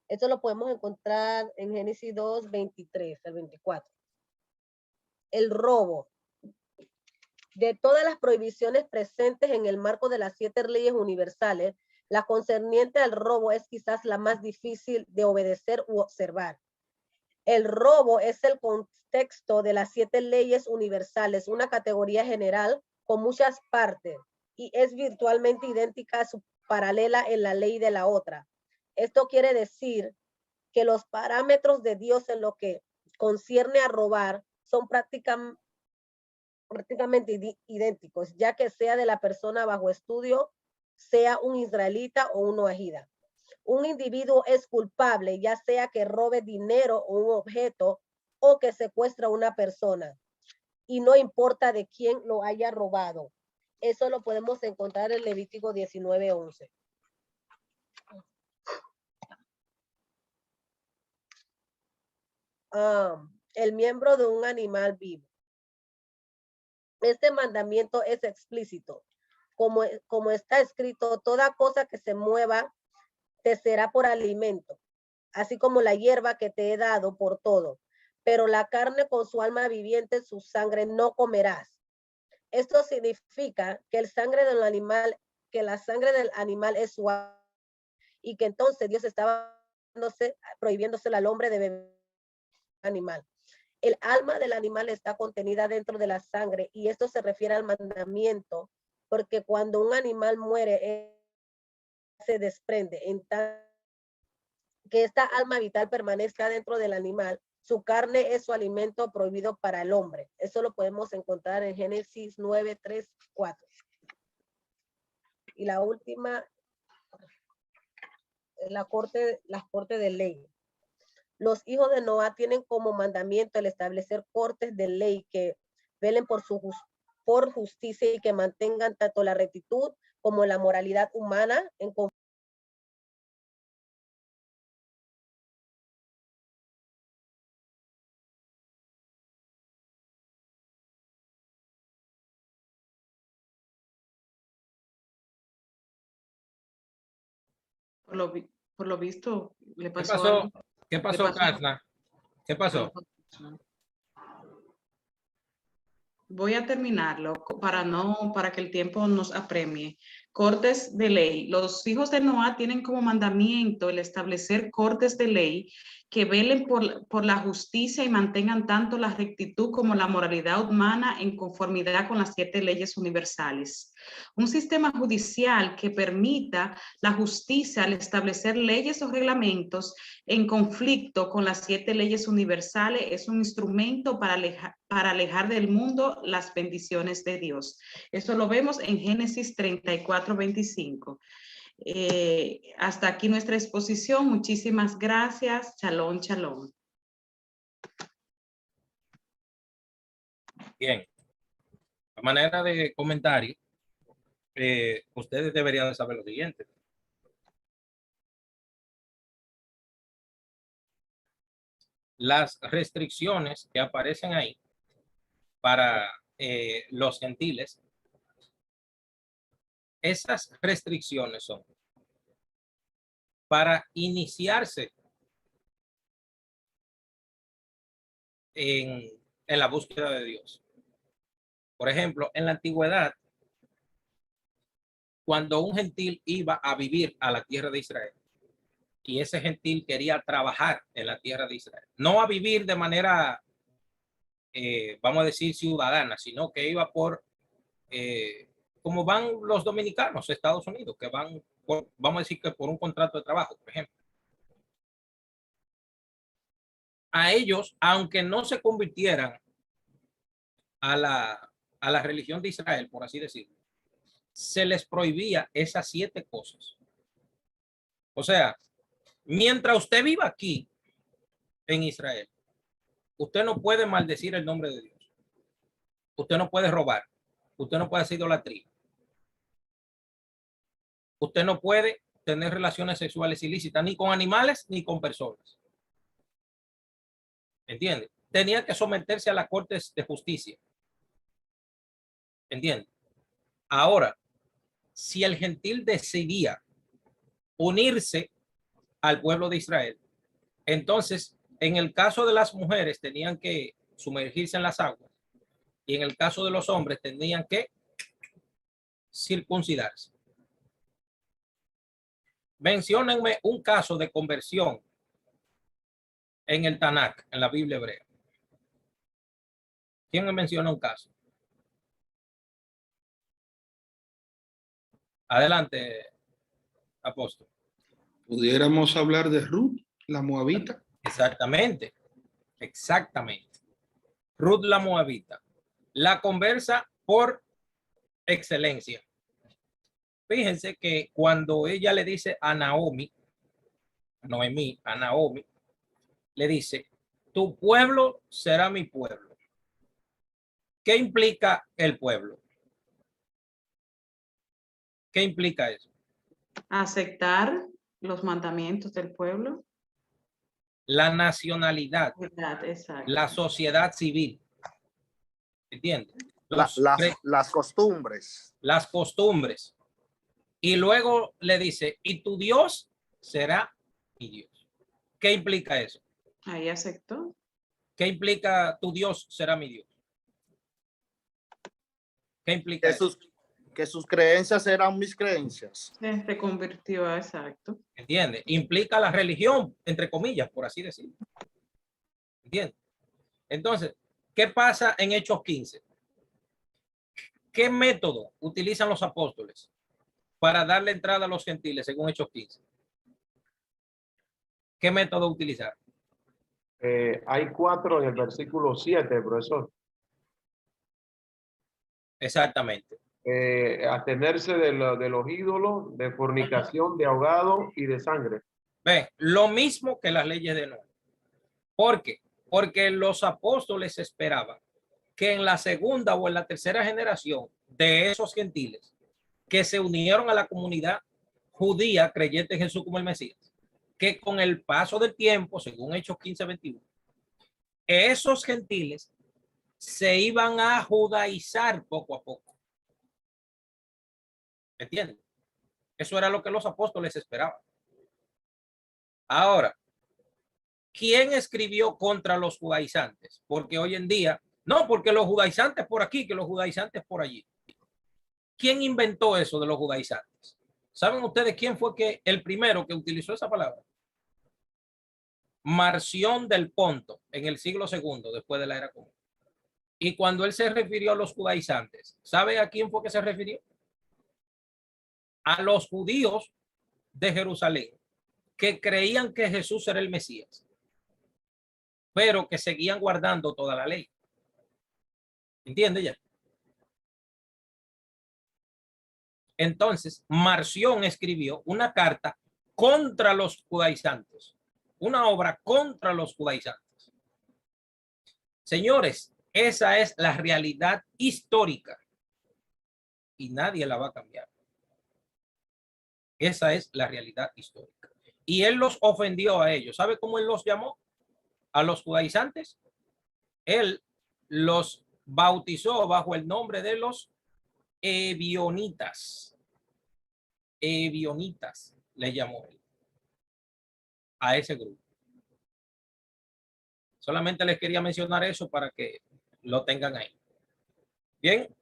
Esto lo podemos encontrar en Génesis 2:23 al 24. El robo. De todas las prohibiciones presentes en el marco de las 7 leyes universales, la concerniente al robo es quizás la más difícil de obedecer u observar. El robo es el contexto de las 7 leyes universales, una categoría general con muchas partes, y es virtualmente idéntica a su paralela en la ley de la otra. Esto quiere decir que los parámetros de Dios en lo que concierne a robar son prácticamente idénticos, ya que sea de la persona bajo estudio, sea un israelita o un noahida. Un individuo es culpable, ya sea que robe dinero o un objeto o que secuestra a una persona, y no importa de quién lo haya robado. Eso lo podemos encontrar en Levítico 19:11. El miembro de un animal vivo. Este mandamiento es explícito. Como está escrito, toda cosa que se mueva te será por alimento, así como la hierba que te he dado por todo. Pero la carne con su alma viviente, su sangre no comerás. Esto significa que la sangre del animal es suave, y que entonces Dios estaba prohibiéndosela al hombre de beber animal. El alma del animal está contenida dentro de la sangre, y esto se refiere al mandamiento, porque cuando un animal muere, se desprende. En que esta alma vital permanezca dentro del animal, su carne es su alimento prohibido para el hombre. Eso lo podemos encontrar en Génesis 9:3-4. Y la última, las cortes de ley. Los hijos de Noah tienen como mandamiento el establecer cortes de ley que velen por justicia y que mantengan tanto la rectitud como la moralidad humana en
Por lo visto, le
¿Qué
pasó
pasó?
algo.
¿Qué pasó, Carla? ¿Qué pasó?
Voy a terminarlo para que el tiempo nos apremie. Cortes de ley. Los hijos de Noah tienen como mandamiento el establecer cortes de ley que velen por la justicia y mantengan tanto la rectitud como la moralidad humana en conformidad con las 7 leyes universales. Un sistema judicial que permita la justicia al establecer leyes o reglamentos en conflicto con las 7 leyes universales es un instrumento para alejar del mundo las bendiciones de Dios. Eso lo vemos en Génesis 34:25. Hasta aquí nuestra exposición. Muchísimas gracias. Shalom, shalom.
Bien. A manera de comentario, ustedes deberían de saber lo siguiente. Las restricciones que aparecen ahí para los gentiles, esas restricciones son para iniciarse en la búsqueda de Dios. Por ejemplo, en la antigüedad, cuando un gentil iba a vivir a la tierra de Israel y ese gentil quería trabajar en la tierra de Israel, no a vivir de manera, vamos a decir, ciudadana, sino que iba por, como van los dominicanos a Estados Unidos, que van, vamos a decir que por un contrato de trabajo, por ejemplo. A ellos, aunque no se convirtieran a la religión de Israel, por así decirlo, se les prohibía esas 7 cosas. O sea, mientras usted viva aquí en Israel, usted no puede maldecir el nombre de Dios. Usted no puede robar. Usted no puede hacer idolatría. Usted no puede tener relaciones sexuales ilícitas ni con animales ni con personas. ¿Entiende? Tenía que someterse a las cortes de justicia. ¿Entiende? Ahora, si el gentil decidía unirse al pueblo de Israel, entonces, en el caso de las mujeres tenían que sumergirse en las aguas y en el caso de los hombres tenían que circuncidarse. Menciónenme un caso de conversión en el Tanakh, en la Biblia hebrea. ¿Quién me menciona un caso? Adelante, apóstol.
Pudiéramos hablar de Ruth, la moabita.
Exactamente. Exactamente. Ruth la Moabita. La conversa por excelencia. Fíjense que cuando ella le dice a Naomi, Noemí, a Naomi, le dice, tu pueblo será mi pueblo. ¿Qué implica el pueblo? ¿Qué implica eso?
Aceptar los mandamientos del pueblo.
La nacionalidad,
¿Verdad? Exacto.
la sociedad civil. ¿Entiendes?
Las costumbres.
Las costumbres. Y luego le dice, y tu Dios será mi Dios. ¿Qué implica eso?
Ahí aceptó.
¿Qué implica tu Dios será mi Dios? ¿Qué implica eso?
Que sus creencias eran mis creencias.
Se convirtió, exacto.
¿Entiendes? Implica la religión, entre comillas, por así decirlo. ¿Entiendes? Entonces, ¿qué pasa en Hechos 15? ¿Qué método utilizan los apóstoles para darle entrada a los gentiles según Hechos 15? ¿Qué método utilizar?
Hay 4 en el versículo 7, profesor.
Exactamente.
Atenerse de los ídolos, de fornicación, de ahogado y de sangre.
Ven, lo mismo que las leyes de Noé. ¿Por qué? Porque los apóstoles esperaban que en la segunda o en la tercera generación de esos gentiles que se unieron a la comunidad judía creyente en Jesús como el Mesías, que con el paso del tiempo, según Hechos 15:21, esos gentiles se iban a judaizar poco a poco. ¿Entienden? Eso era lo que los apóstoles esperaban. Ahora, ¿quién escribió contra los judaizantes? Porque hoy en día, no, porque los judaizantes por aquí, que los judaizantes por allí. ¿Quién inventó eso de los judaizantes? ¿Saben ustedes quién fue el primero que utilizó esa palabra? Marción del Ponto, en el siglo II, después de la era común. Y cuando él se refirió a los judaizantes, ¿sabe a quién fue que se refirió? A los judíos de Jerusalén, que creían que Jesús era el Mesías, pero que seguían guardando toda la ley. ¿Entiende ya? Entonces, Marción escribió una carta contra los judaizantes, una obra contra los judaizantes. Señores, esa es la realidad histórica y nadie la va a cambiar. Esa es la realidad histórica. Y él los ofendió a ellos. ¿Sabe cómo él los llamó? A los judaizantes. Él los bautizó bajo el nombre de los ebionitas. Ebionitas le llamó él a ese grupo. Solamente les quería mencionar eso para que lo tengan ahí. Bien.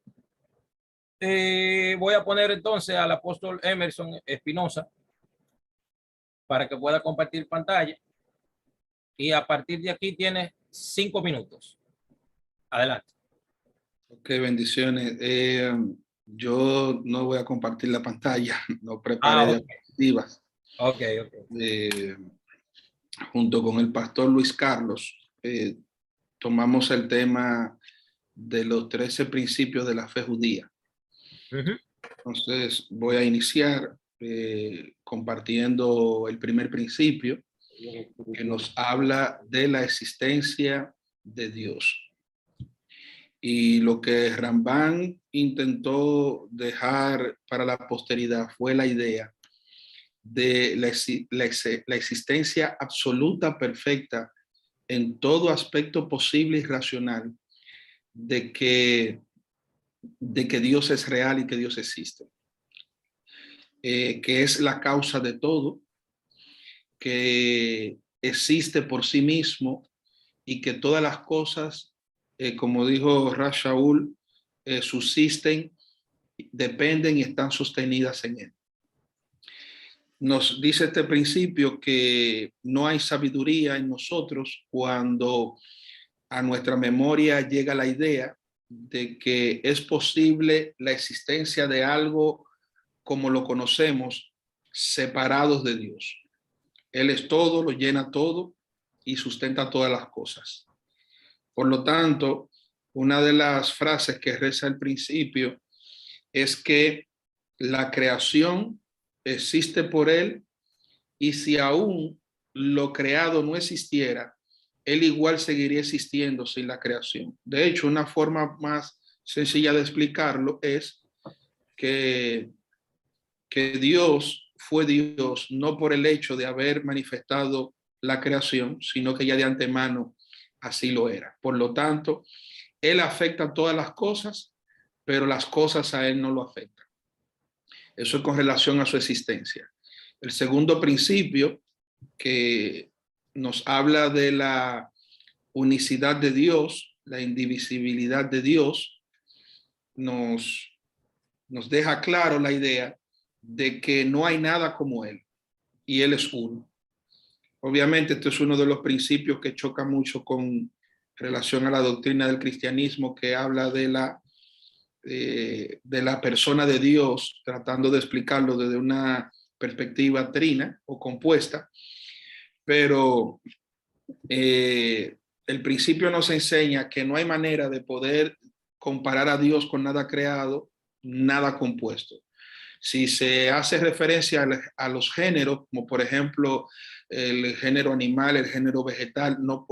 Voy a poner entonces al apóstol Emerson Espinosa para que pueda compartir pantalla. Y a partir de aquí tiene 5 minutos. Adelante.
Ok, bendiciones. Yo no voy a compartir la pantalla, no preparé diapositivas.
Ok.
Junto con el pastor Luis Carlos, tomamos el tema de los 13 principios de la fe judía. Entonces voy a iniciar compartiendo el primer principio que nos habla de la existencia de Dios. Y lo que Rambam intentó dejar para la posteridad fue la idea de la existencia absoluta, perfecta, en todo aspecto posible y racional, de que Dios es real y que Dios existe. Que es la causa de todo, que existe por sí mismo y que todas las cosas, como dijo Ra's Shaul, subsisten, dependen y están sostenidas en él. Nos dice este principio que no hay sabiduría en nosotros cuando a nuestra memoria llega la idea de que es posible la existencia de algo como lo conocemos, separados de Dios. Él es todo, lo llena todo y sustenta todas las cosas. Por lo tanto, una de las frases que reza al principio es que la creación existe por él, y si aún lo creado no existiera, él igual seguiría existiendo sin la creación. De hecho, una forma más sencilla de explicarlo es que Dios fue Dios no por el hecho de haber manifestado la creación, sino que ya de antemano así lo era. Por lo tanto, él afecta a todas las cosas, pero las cosas a él no lo afectan. Eso es con relación a su existencia. El segundo principio, que nos habla de la unicidad de Dios, la indivisibilidad de Dios, nos deja claro la idea de que no hay nada como Él, y Él es uno. Obviamente, esto es uno de los principios que choca mucho con relación a la doctrina del cristianismo, que habla de la persona de Dios, tratando de explicarlo desde una perspectiva trina o compuesta, pero el principio nos enseña que no hay manera de poder comparar a Dios con nada creado, nada compuesto. Si se hace referencia a los géneros, como por ejemplo el género animal, el género vegetal, no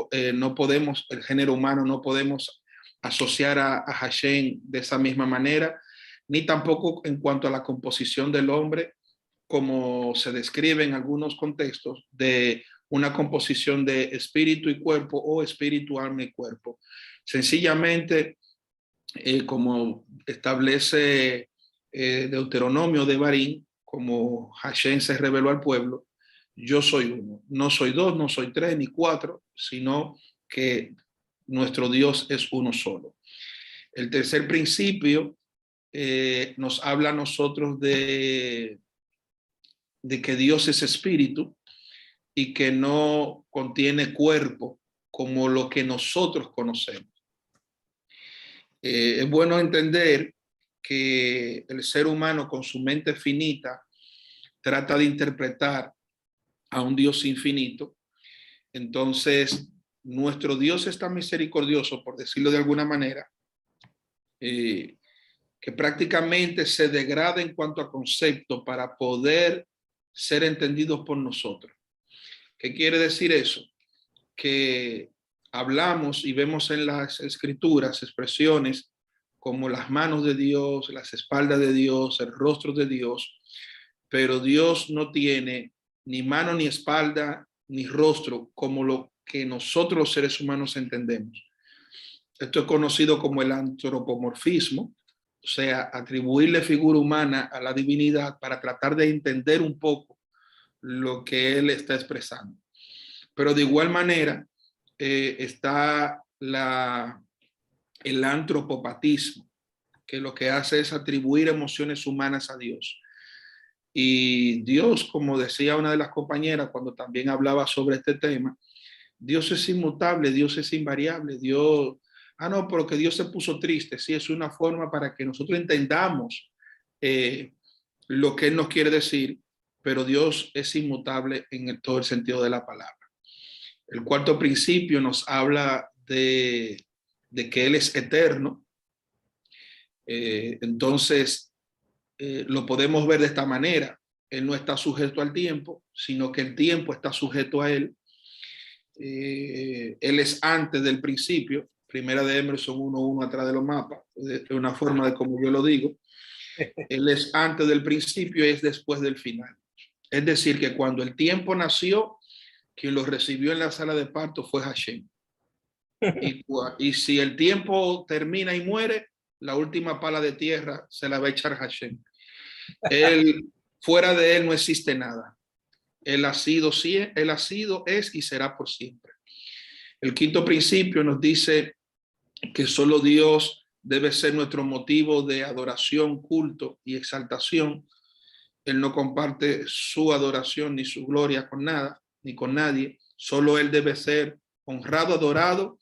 podemos, el género humano, no podemos asociar a Hashem de esa misma manera, ni tampoco en cuanto a la composición del hombre, como se describe en algunos contextos, de una composición de espíritu y cuerpo, o espíritu, alma y cuerpo. Sencillamente, como establece Deuteronomio de Barín, como Hashem se reveló al pueblo: yo soy uno, no soy dos, no soy tres ni cuatro, sino que nuestro Dios es uno solo. El tercer principio nos habla a nosotros de que Dios es espíritu y que no contiene cuerpo como lo que nosotros conocemos. Es bueno entender que el ser humano, con su mente finita, trata de interpretar a un Dios infinito. Entonces, nuestro Dios es tan misericordioso, por decirlo de alguna manera, que prácticamente se degrada en cuanto a concepto para poder ser entendidos por nosotros. ¿Qué quiere decir eso? Que hablamos y vemos en las escrituras expresiones como las manos de Dios, las espaldas de Dios, el rostro de Dios, pero Dios no tiene ni mano, ni espalda, ni rostro como lo que nosotros los seres humanos entendemos. Esto es conocido como el antropomorfismo, o sea, atribuirle figura humana a la divinidad para tratar de entender un poco lo que él está expresando. Pero de igual manera está el antropopatismo, que lo que hace es atribuir emociones humanas a Dios. Y Dios, como decía una de las compañeras cuando también hablaba sobre este tema, Dios es inmutable, Dios es invariable, Dios... no, pero que Dios se puso triste. Sí, es una forma para que nosotros entendamos lo que Él nos quiere decir, pero Dios es inmutable en todo el sentido de la palabra. El cuarto principio nos habla de que Él es eterno. Entonces, lo podemos ver de esta manera. Él no está sujeto al tiempo, sino que el tiempo está sujeto a Él. Él es antes del principio. Primera de Emerson 1:1 atrás de los mapas, de una forma de como yo lo digo. Él es antes del principio y es después del final. Es decir, que cuando el tiempo nació, quien lo recibió en la sala de parto fue Hashem. Y si el tiempo termina y muere, la última pala de tierra se la va a echar Hashem. Fuera de él no existe nada. Él ha sido, es y será por siempre. El quinto principio nos dice que solo Dios debe ser nuestro motivo de adoración, culto y exaltación. Él no comparte su adoración ni su gloria con nada, ni con nadie. Solo Él debe ser honrado, adorado,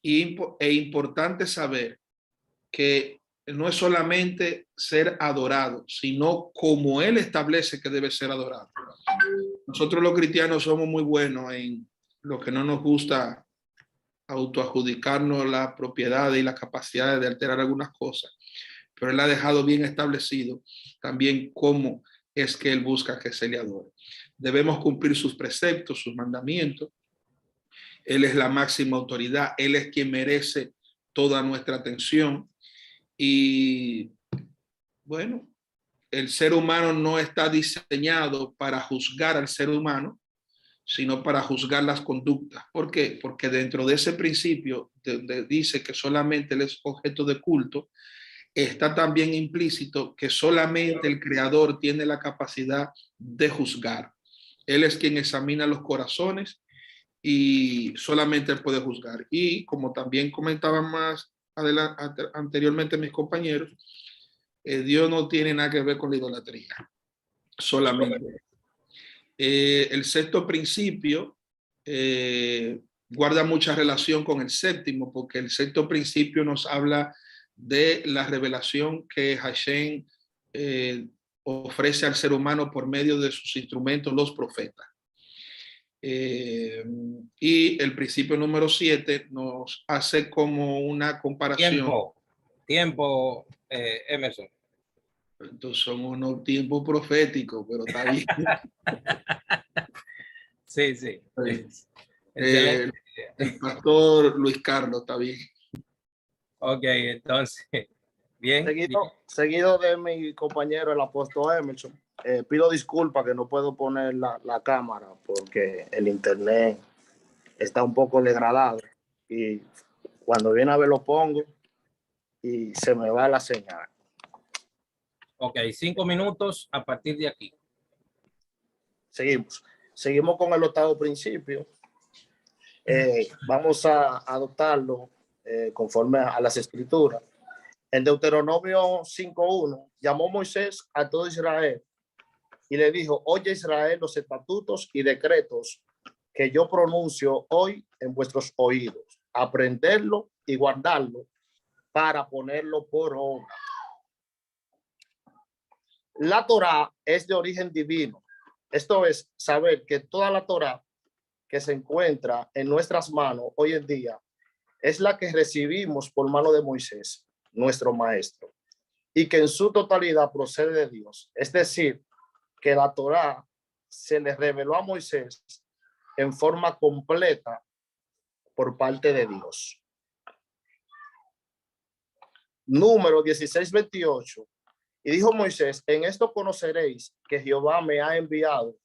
e importante saber que no es solamente ser adorado, sino como Él establece que debe ser adorado. Nosotros los cristianos somos muy buenos en lo que no nos gusta autoadjudicarnos la propiedad y la capacidad de alterar algunas cosas, pero Él ha dejado bien establecido también cómo es que Él busca que se le adore. Debemos cumplir sus preceptos, sus mandamientos. Él es la máxima autoridad, Él es quien merece toda nuestra atención. Y bueno, el ser humano no está diseñado para juzgar al ser humano, sino para juzgar las conductas. ¿Por qué? Porque dentro de ese principio, donde dice que solamente Él es objeto de culto, está también implícito que solamente el Creador tiene la capacidad de juzgar. Él es quien examina los corazones y solamente Él puede juzgar. Y como también comentaban más anteriormente mis compañeros, Dios no tiene nada que ver con la idolatría, solamente. El sexto principio guarda mucha relación con el séptimo, porque el sexto principio nos habla de la revelación que Hashem ofrece al ser humano por medio de sus instrumentos, los profetas. Y el principio número 7 nos hace como una comparación.
Tiempo, Emerson.
Entonces son unos tiempos proféticos, pero está bien.
Sí, sí.
El pastor Luis Carlos, está bien.
Ok, entonces, bien.
Seguido de mi compañero, el apóstol Emerson, pido disculpas que no puedo poner la cámara porque el internet está un poco degradado y cuando viene a ver lo pongo y se me va la señal.
Ok, 5 minutos a partir de aquí.
Seguimos con el octavo principio. Vamos a adoptarlo conforme a las escrituras. En Deuteronomio 5:1 llamó Moisés a todo Israel y le dijo: oye Israel, los estatutos y decretos que yo pronuncio hoy en vuestros oídos, aprenderlo y guardarlo para ponerlo por obra. La Torá es de origen divino. Esto es saber que toda la Torá que se encuentra en nuestras manos hoy en día es la que recibimos por mano de Moisés, nuestro maestro, y que en su totalidad procede de Dios. Es decir, que la Torá se le reveló a Moisés en forma completa por parte de Dios. Número 16:28. Y dijo Moisés: en esto conoceréis que Jehová me ha enviado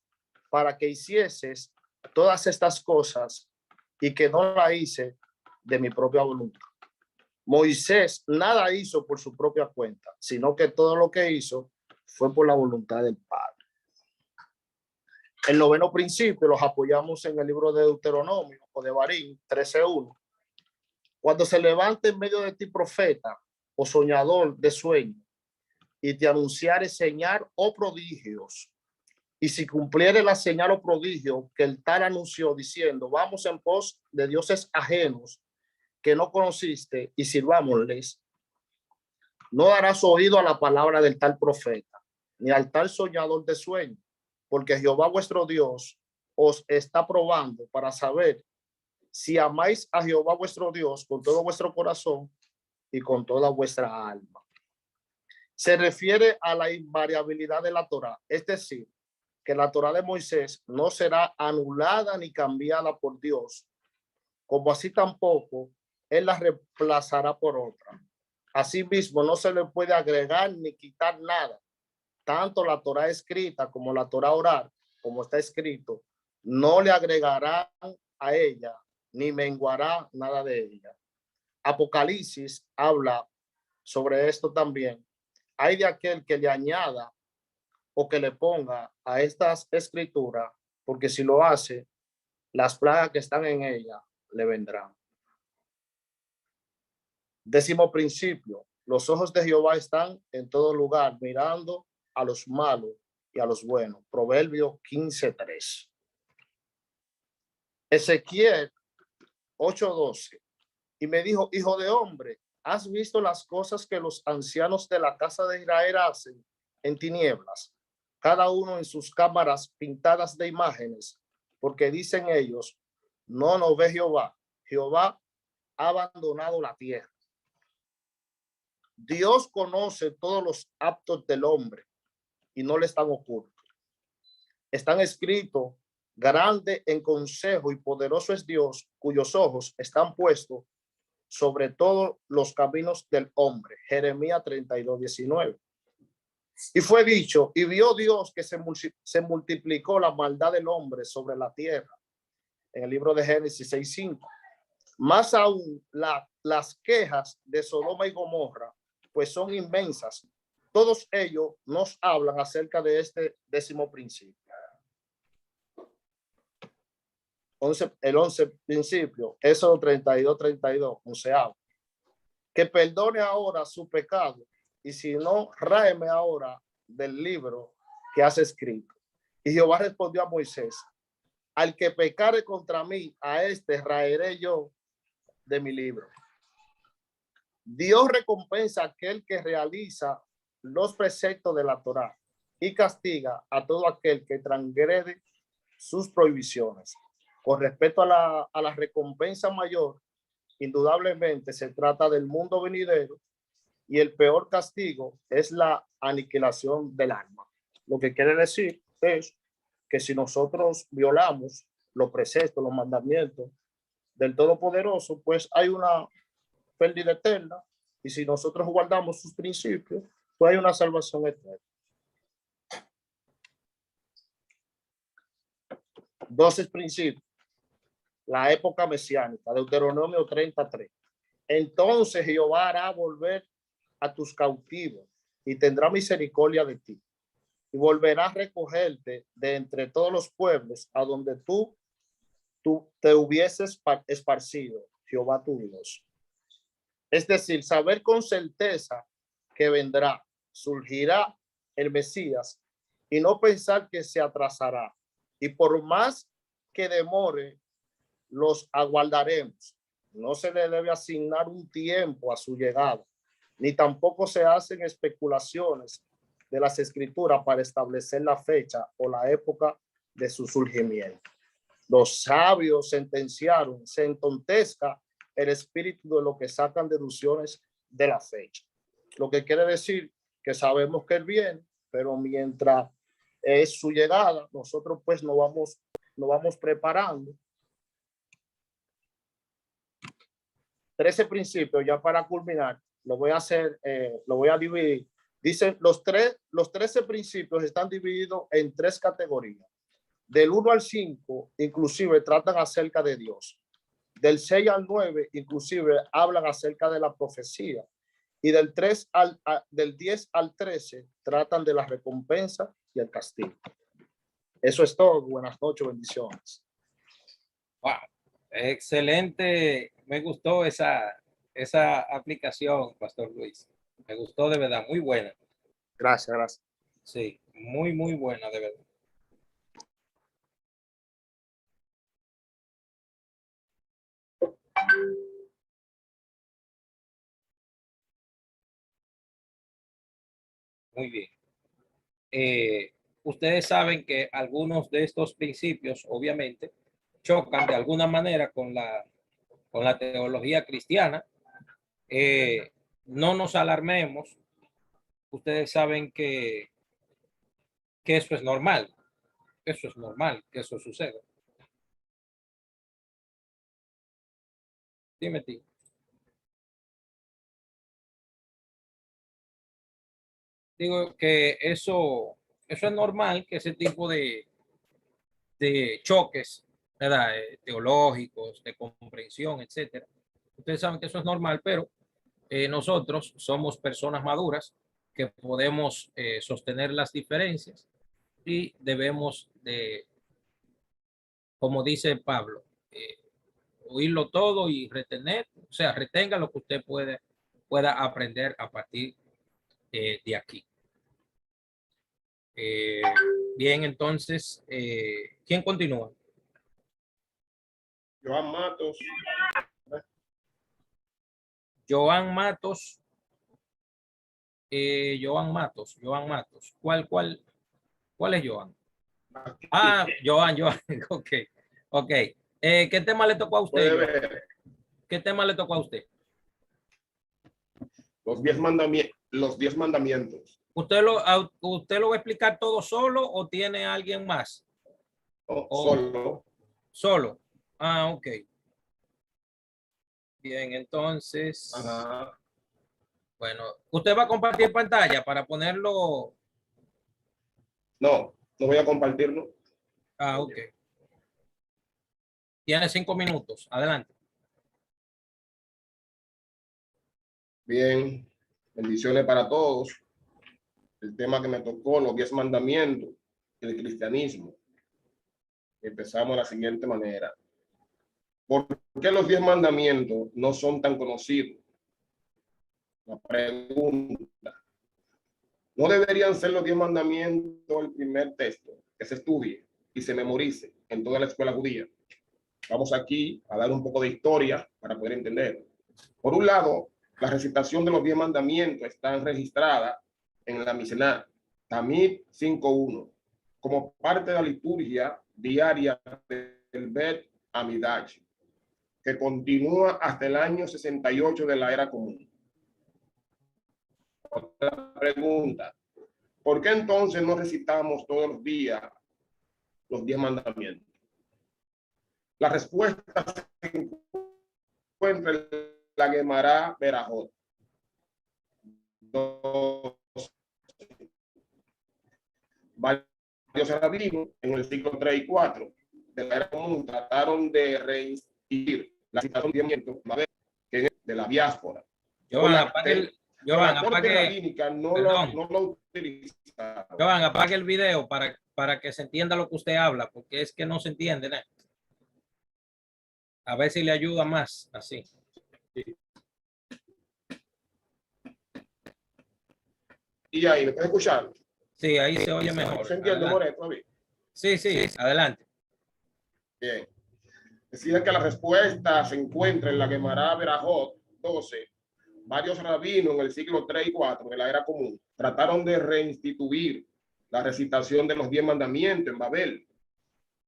para que hicieses todas estas cosas y que no la hice de mi propia voluntad. Moisés nada hizo por su propia cuenta, sino que todo lo que hizo fue por la voluntad del Padre. El noveno principio los apoyamos en el libro de Deuteronomio o de Barín 13:1. Cuando se levante en medio de ti profeta o soñador de sueño y te anunciare señal o prodigios, y si cumpliere la señal o prodigio que el tal anunció diciendo: vamos en pos de dioses ajenos que no conociste y sirvámosles, no darás oído a la palabra del tal profeta, ni al tal soñador de sueño, porque Jehová vuestro Dios os está probando para saber si amáis a Jehová vuestro Dios con todo vuestro corazón y con toda vuestra alma. Se refiere a la invariabilidad de la Torá, es decir, que la Torá de Moisés no será anulada ni cambiada por Dios, como así tampoco Él la reemplazará por otra. Asimismo, no se le puede agregar ni quitar nada. Tanto la Torá escrita como la Torá oral, como está escrito, no le agregarán a ella ni menguará nada de ella. Apocalipsis habla sobre esto también. Hay de aquel que le añada o que le ponga a estas escrituras, porque si lo hace, las plagas que están en ella le vendrán. Décimo principio: los ojos de Jehová están en todo lugar, mirando a los malos y a los buenos. Proverbio 15:3. Ezequiel 8:12. Y me dijo: hijo de hombre, ¿has visto las cosas que los ancianos de la casa de Israel hacen en tinieblas, cada uno en sus cámaras pintadas de imágenes? Porque dicen ellos: no nos ve Jehová. Jehová ha abandonado la tierra. Dios conoce todos los actos del hombre y no le están ocultos. Están escritos: grande en consejo y poderoso es Dios, cuyos ojos están puestos sobre todos los caminos del hombre. Jeremías 32:19. Y fue dicho, y vio Dios que se multiplicó la maldad del hombre sobre la tierra. En el libro de Génesis 6:5. Más aún las quejas de Sodoma y Gomorra, pues son inmensas. Todos ellos nos hablan acerca de este 10º principio. El 11 principio, Éxodo 32:32, 11. Que perdone ahora su pecado, y si no, ráeme ahora del libro que has escrito. Y Jehová respondió a Moisés: al que pecare contra mí, a este raeré yo de mi libro. Dios recompensa a aquel que realiza los preceptos de la Torá y castiga a todo aquel que transgrede sus prohibiciones. Con respecto a la recompensa mayor, indudablemente se trata del mundo venidero, y el peor castigo es la aniquilación del alma. Lo que quiere decir es que si nosotros violamos los preceptos, los mandamientos del Todopoderoso, pues hay una pérdida eterna, y si nosotros guardamos sus principios, pues hay una salvación eterna. 12 principios. La época mesiánica, Deuteronomio 33. Entonces Jehová hará volver a tus cautivos y tendrá misericordia de ti, y volverá a recogerte de entre todos los pueblos a donde tú te hubieses esparcido, Jehová tu Dios. Es decir, saber con certeza que vendrá, surgirá el Mesías, y no pensar que se atrasará. Y por más que demore, los aguardaremos. No se le debe asignar un tiempo a su llegada, ni tampoco se hacen especulaciones de las escrituras para establecer la fecha o la época de su surgimiento. Los sabios sentenciaron: se entontezca el espíritu de lo que sacan deducciones de la fecha. Lo que quiere decir que sabemos que él viene, pero mientras es su llegada, nosotros pues nos vamos preparando. 13 principios, ya para culminar, lo voy a dividir. Dicen los 13 principios están divididos en 3 categorías. Del 1 al 5, inclusive tratan acerca de Dios. Del 6 al 9, inclusive hablan acerca de la profecía. Y del 10 al 13, tratan de la recompensa y el castigo. Eso es todo. Buenas noches, bendiciones.
Wow, excelente. Me gustó esa aplicación, Pastor Luis. Me gustó de verdad, muy buena.
Gracias.
Sí, muy buena, de verdad. Muy bien. Ustedes saben que algunos de estos principios, obviamente, chocan de alguna manera con la teología cristiana. No nos alarmemos. Ustedes saben que eso es normal. Eso es normal, que eso suceda. Dime, tío. Digo que eso es normal, que ese tipo de choques, ¿verdad? Teológicos, de comprensión, etcétera. Ustedes saben que eso es normal, pero nosotros somos personas maduras que podemos sostener las diferencias y debemos de, como dice Pablo, oírlo todo y retener, o sea, retenga lo que usted pueda aprender a partir de aquí. Bien, entonces, ¿quién continúa?
Joan Matos.
Joan Matos. Joan Matos. ¿Cuál es Joan? Ah, Joan. Ok. ¿Qué tema le tocó a usted? ¿Qué tema le tocó a usted?
Los 10 mandamientos. Los 10 mandamientos.
¿Usted lo va a explicar todo solo o tiene alguien más?
Solo.
Solo. Ah, ok. Bien, entonces.
Ajá.
Bueno, ¿usted va a compartir pantalla para ponerlo?
No, no voy a compartirlo.
Ah, ok. Tiene 5 minutos. Adelante.
Bien, bendiciones para todos. El tema que me tocó, los 10 mandamientos del cristianismo. Empezamos de la siguiente manera. ¿Por qué los 10 mandamientos no son tan conocidos? La pregunta. ¿No deberían ser los 10 mandamientos el primer texto que se estudie y se memorice en toda la escuela judía? Vamos aquí a dar un poco de historia para poder entender. Por un lado, la recitación de los 10 mandamientos está registrada en la Misná, Tamid 5.1, como parte de la liturgia diaria del Bet Amidash, que continúa hasta el año 68 de la era común. Otra pregunta. ¿Por qué entonces no recitamos todos los días los 10 mandamientos? La respuesta se encuentra en la Gemara Berajot. Varios rabinos en el siglo 3 y 4 de la era común trataron de reinstituir la citación de la diáspora.
Jovan, apague el video para que se entienda lo que usted habla, porque es que no se entiende, ¿no? A ver si le ayuda más así.
Y ahí, ¿me puede escuchar?
Sí, ahí se oye mejor.
¿Se entiende, Moreto?
Sí, adelante.
Bien. Decía que la respuesta se encuentra en la Gemara Berajot 12. Varios rabinos en el siglo 3 y 4 de la era común trataron de reinstituir la recitación de los 10 mandamientos en Babel,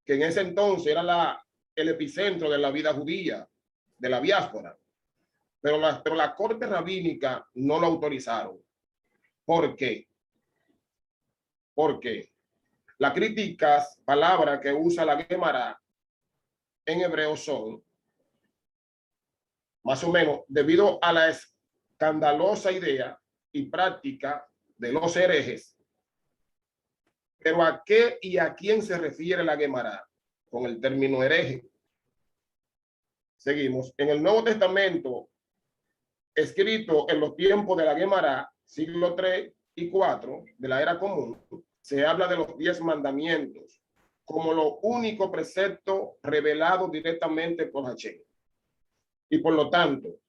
que en ese entonces era el epicentro de la vida judía, de la diáspora. Pero la corte rabínica no lo autorizaron. ¿Por qué? Porque las críticas, palabras que usa la Gemara en hebreo son, más o menos, debido a la escandalosa idea y práctica de los herejes. Pero ¿a qué y a quién se refiere la Gemara con el término hereje? Seguimos. En el Nuevo Testamento, escrito en los tiempos de la Gemara, siglo 3 y 4 de la era común, se habla de los 10 mandamientos como lo único precepto revelado directamente por Hashem. Y por lo tanto,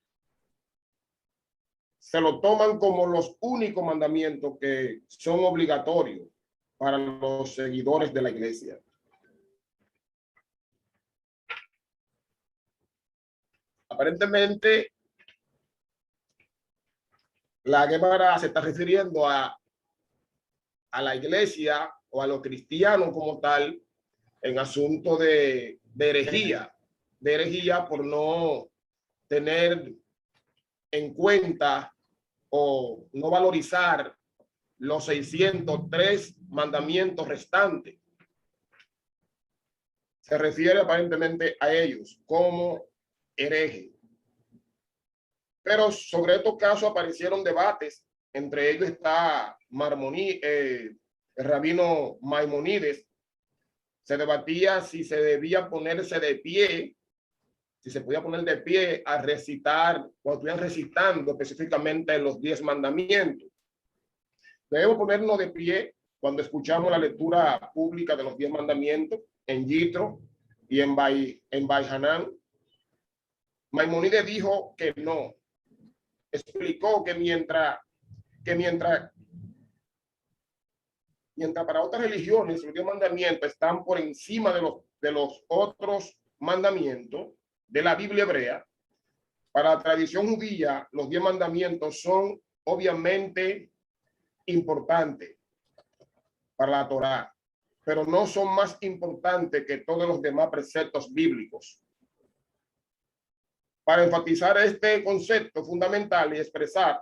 se lo toman como los únicos mandamientos que son obligatorios para los seguidores de la iglesia. Aparentemente, la Gemara se está refiriendo a la iglesia o a los cristianos como tal en asunto de herejía por no tener en cuenta o no valorizar los 603 mandamientos restantes. Se refiere aparentemente a ellos como herejes. Pero sobre estos casos aparecieron debates. Entre ellos está el rabino Maimonides. Se debatía si se debía ponerse de pie, si se podía poner de pie a recitar, cuando estuvieran recitando específicamente los 10 mandamientos. Debemos ponernos de pie cuando escuchamos la lectura pública de los 10 mandamientos en Yitro y en Baihanán. Maimonides dijo que no. Explicó que mientras para otras religiones los 10 mandamientos están por encima de los otros mandamientos de la Biblia hebrea, para la tradición judía los 10 mandamientos son obviamente importantes para la Torá, pero no son más importantes que todos los demás preceptos bíblicos. para enfatizar este concepto fundamental y expresar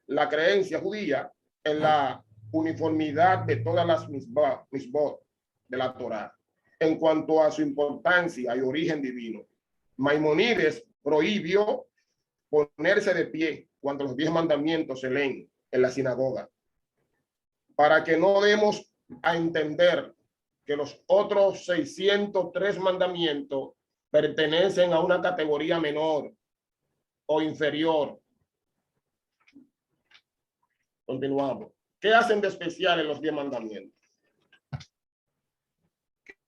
la creencia judía en la uniformidad de todas las misbot de la Torá en cuanto a su importancia y origen divino. Maimonides prohibió ponerse de pie cuando los 10 mandamientos se leen en la sinagoga, para que no demos a entender que los otros 603 mandamientos pertenecen a una categoría menor o inferior. Continuamos. ¿Qué hacen de especial en los 10 mandamientos?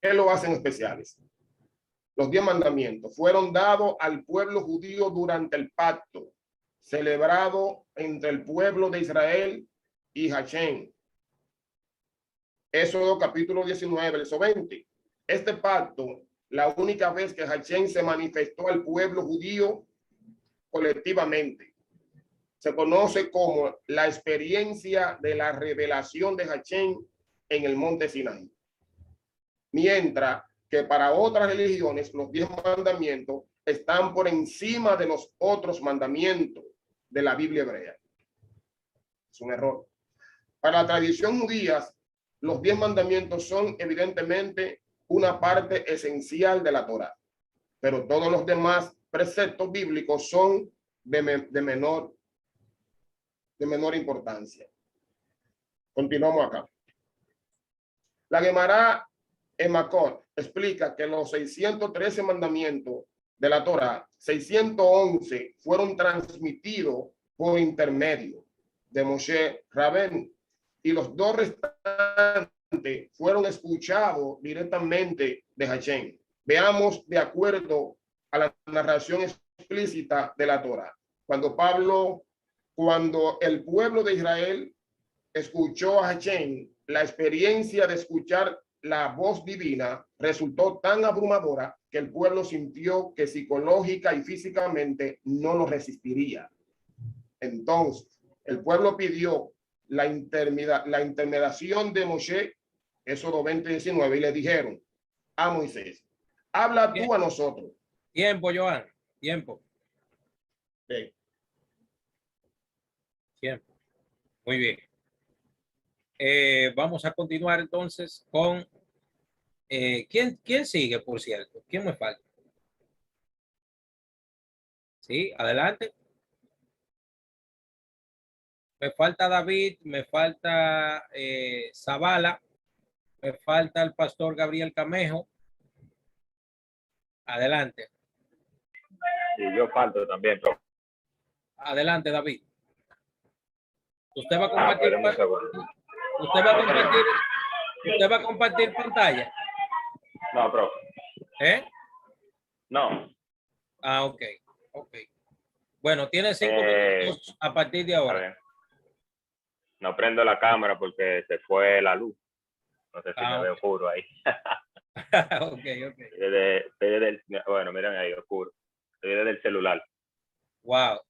¿Qué lo hacen especiales? Los 10 mandamientos fueron dados al pueblo judío durante el pacto celebrado entre el pueblo de Israel y Hashem. Éxodo capítulo 19, verso 20. Este pacto, la única vez que Hashem se manifestó al pueblo judío colectivamente, se conoce como la experiencia de la revelación de Hashem en el monte Sinaí. Mientras que para otras religiones los 10 mandamientos están por encima de los otros mandamientos de la Biblia hebrea. Es un error. Para la tradición judía, los 10 mandamientos son evidentemente una parte esencial de la Torá, pero todos los demás preceptos bíblicos son de menor importancia. Continuamos acá. La Gemara en Makot explica que los 613 mandamientos de la Torá, 611 fueron transmitidos por intermedio de Moshe Rabenu y los 2 restantes fueron escuchados directamente de Hashem. Veamos de acuerdo a la narración explícita de la Torá. Cuando el pueblo de Israel escuchó a Hashem, la experiencia de escuchar la voz divina resultó tan abrumadora que el pueblo sintió que psicológica y físicamente no lo resistiría. Entonces, el pueblo pidió la intermediación de Moshe, Éxodo 20:19, y le dijeron a Moisés, habla tú a nosotros.
Tiempo, Joan, tiempo.
Sí.
Tiempo. Muy bien. Vamos a continuar entonces con ¿quién sigue, por cierto? ¿Quién me falta? Sí, adelante. Me falta David, me falta Zavala, me falta el pastor Gabriel Camejo. Adelante.
Sí, yo falto también, pero...
Adelante, David. Usted va a
espérame
compartir,
un segundo.
usted va a compartir pantalla.
No, profe. No.
Ah, ok. Bueno, tiene 5 minutos a partir de ahora.
A ver. No prendo la cámara porque se fue la luz. No sé si me veo oscuro ahí.
Ok.
Bueno, miren ahí, oscuro. Estoy desde el celular.
Wow,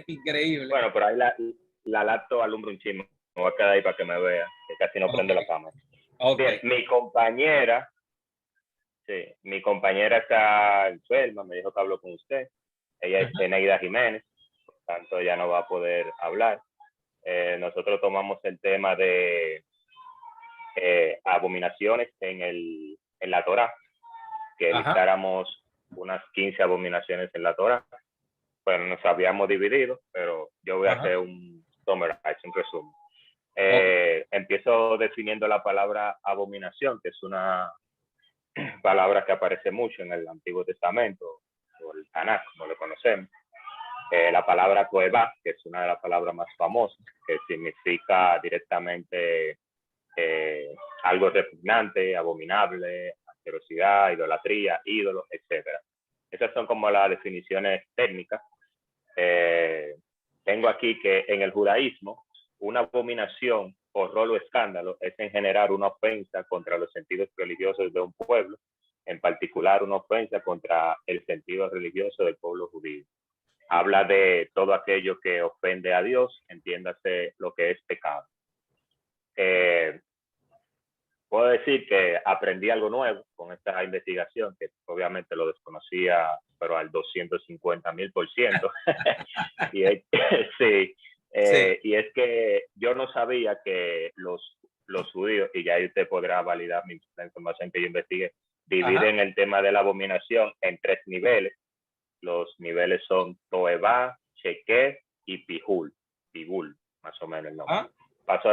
increíble.
Bueno, por ahí la laptop alumbra un chisme. Me voy a quedar ahí para que me vea, que casi no prende la cámara. Bien, mi compañera está enferma, me dijo que habló con usted. Ella es Eneida Jiménez, por tanto ya no va a poder hablar. Nosotros tomamos el tema de abominaciones en la Torá, que listáramos unas 15 abominaciones en la Torá. Bueno, nos habíamos dividido, pero yo voy a hacer un resumen. Empiezo definiendo la palabra abominación, que es una palabra que aparece mucho en el Antiguo Testamento, o el Tanakh, como lo conocemos. La palabra toeba, que es una de las palabras más famosas, que significa directamente algo repugnante, abominable, asquerosidad, idolatría, ídolos, etc. Esas son como las definiciones técnicas. Tengo aquí que en el judaísmo, una abominación o rolo o escándalo es en general una ofensa contra los sentidos religiosos de un pueblo, en particular una ofensa contra el sentido religioso del pueblo judío. Habla de todo aquello que ofende a Dios, entiéndase lo que es pecado. Puedo decir que aprendí algo nuevo con esta investigación, que obviamente lo desconocía pero al 250,000%. Y es, sí,
Sí.
y es que yo no sabía que los judíos, y ya ahí usted podrá validar la información que yo investigué, dividen el tema de la abominación en 3 niveles. Los niveles son Toebá, Sheket y Pigul, más o menos el nombre. Paso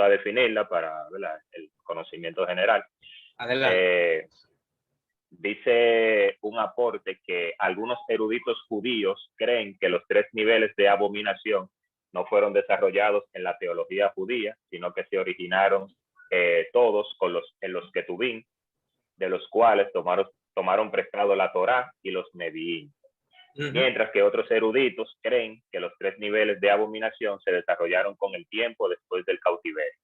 a definirla para, ¿verdad?, el conocimiento general.
Adelante.
Dice un aporte que algunos eruditos judíos creen que los 3 niveles de abominación no fueron desarrollados en la teología judía, sino que se originaron todos en los Ketubim, de los cuales tomaron prestado la Torá y los Nevi'im. Mientras que otros eruditos creen que los 3 niveles de abominación se desarrollaron con el tiempo después del cautiverio.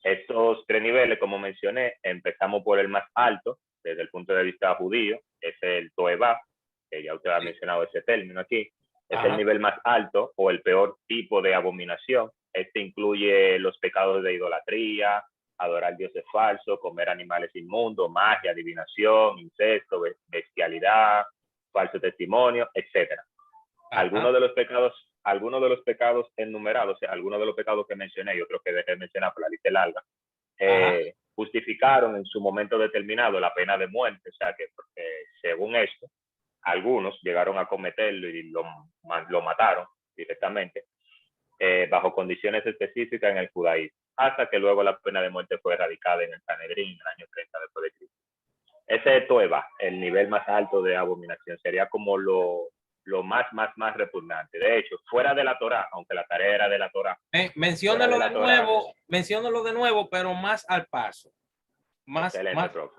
Estos 3 niveles, como mencioné, empezamos por el más alto, desde el punto de vista judío, es el Toebá, que ya usted ha mencionado ese término aquí. Es el nivel más alto o el peor tipo de abominación. Este incluye los pecados de idolatría, adorar dioses falsos, comer animales inmundos, magia, adivinación, incesto, bestialidad, falso testimonio, etc. Algunos de los pecados enumerados, o sea, algunos de los pecados que mencioné y otros que dejé de mencionar por la lista larga, justificaron en su momento determinado la pena de muerte. O sea que según esto, algunos llegaron a cometerlo y lo mataron directamente bajo condiciones específicas en el judaísmo, hasta que luego la pena de muerte fue erradicada en el Sanedrín en el año 30 después de Cristo. Ese es Toeba, el nivel más alto de abominación. Sería como lo más repugnante. De hecho, fuera de la Torá, aunque la tarea era de la Torá.
Menciónalo de nuevo, pero más al paso. Más lento.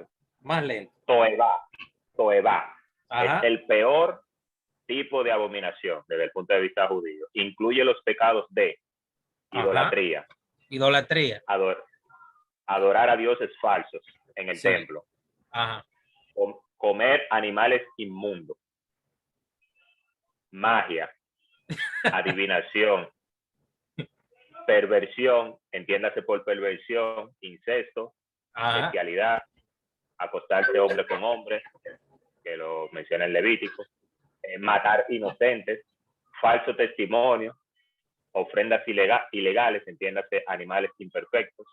Toeba es el peor tipo de abominación desde el punto de vista judío. Incluye los pecados de idolatría. Adorar a dioses falsos en el templo. Comer animales inmundos. Magia. Adivinación. Perversión, entiéndase por perversión, incesto, bestialidad, acostarse hombre con hombre, que lo menciona el Levítico, matar inocentes, falso testimonio, ofrendas ilegales, entiéndase animales imperfectos.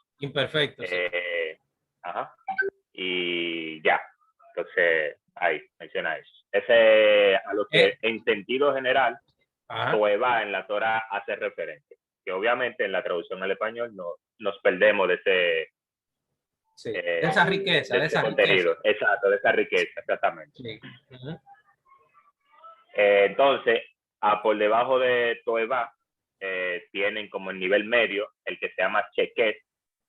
Y ya, entonces ahí menciona eso. Ese a lo que en sentido general Toeba en la Torá hace referencia, que obviamente en la traducción al español nos perdemos de ese
de esa riqueza, de ese
contenido. Exacto, de esa riqueza, exactamente. Entonces, por debajo de Toeba tienen como el nivel medio el que se llama Sheket.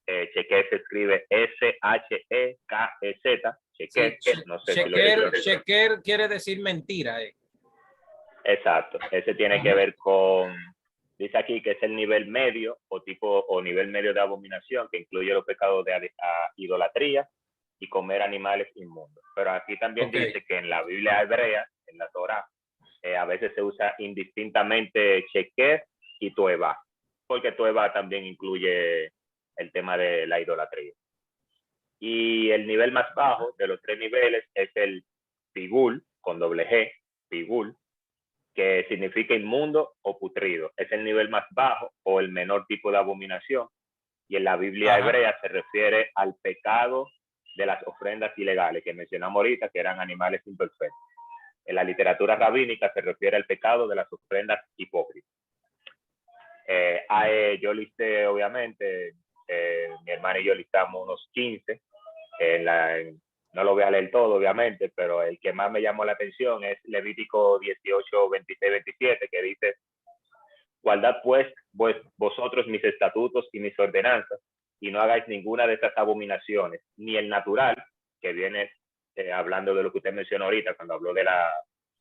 Sheket se escribe S-H-E-K-E-Z. Sheket, no sé si lo
Sheker quiere decir mentira.
Exacto, ese tiene que ver con, dice aquí que es el nivel medio o nivel medio de abominación, que incluye los pecados de idolatría y comer animales inmundos. Pero aquí también dice que en la Biblia hebrea, en la Torá, a veces se usa indistintamente Sheket y Toeba, porque Toeba también incluye el tema de la idolatría. Y el nivel más bajo de los 3 niveles es el Pigul, con doble G, Pigul, que significa inmundo o putrido. Es el nivel más bajo o el menor tipo de abominación. Y en la Biblia hebrea se refiere al pecado de las ofrendas ilegales que mencionamos ahorita, que eran animales imperfectos. En la literatura rabínica se refiere al pecado de las ofrendas hipócritas. Yo listé, obviamente, mi hermana y yo listamos unos 15. No lo voy a leer todo, obviamente, pero el que más me llamó la atención es Levítico 18, 26, 27, que dice: guardad pues vosotros mis estatutos y mis ordenanzas, y no hagáis ninguna de estas abominaciones, ni el natural, que viene hablando de lo que usted mencionó ahorita, cuando habló de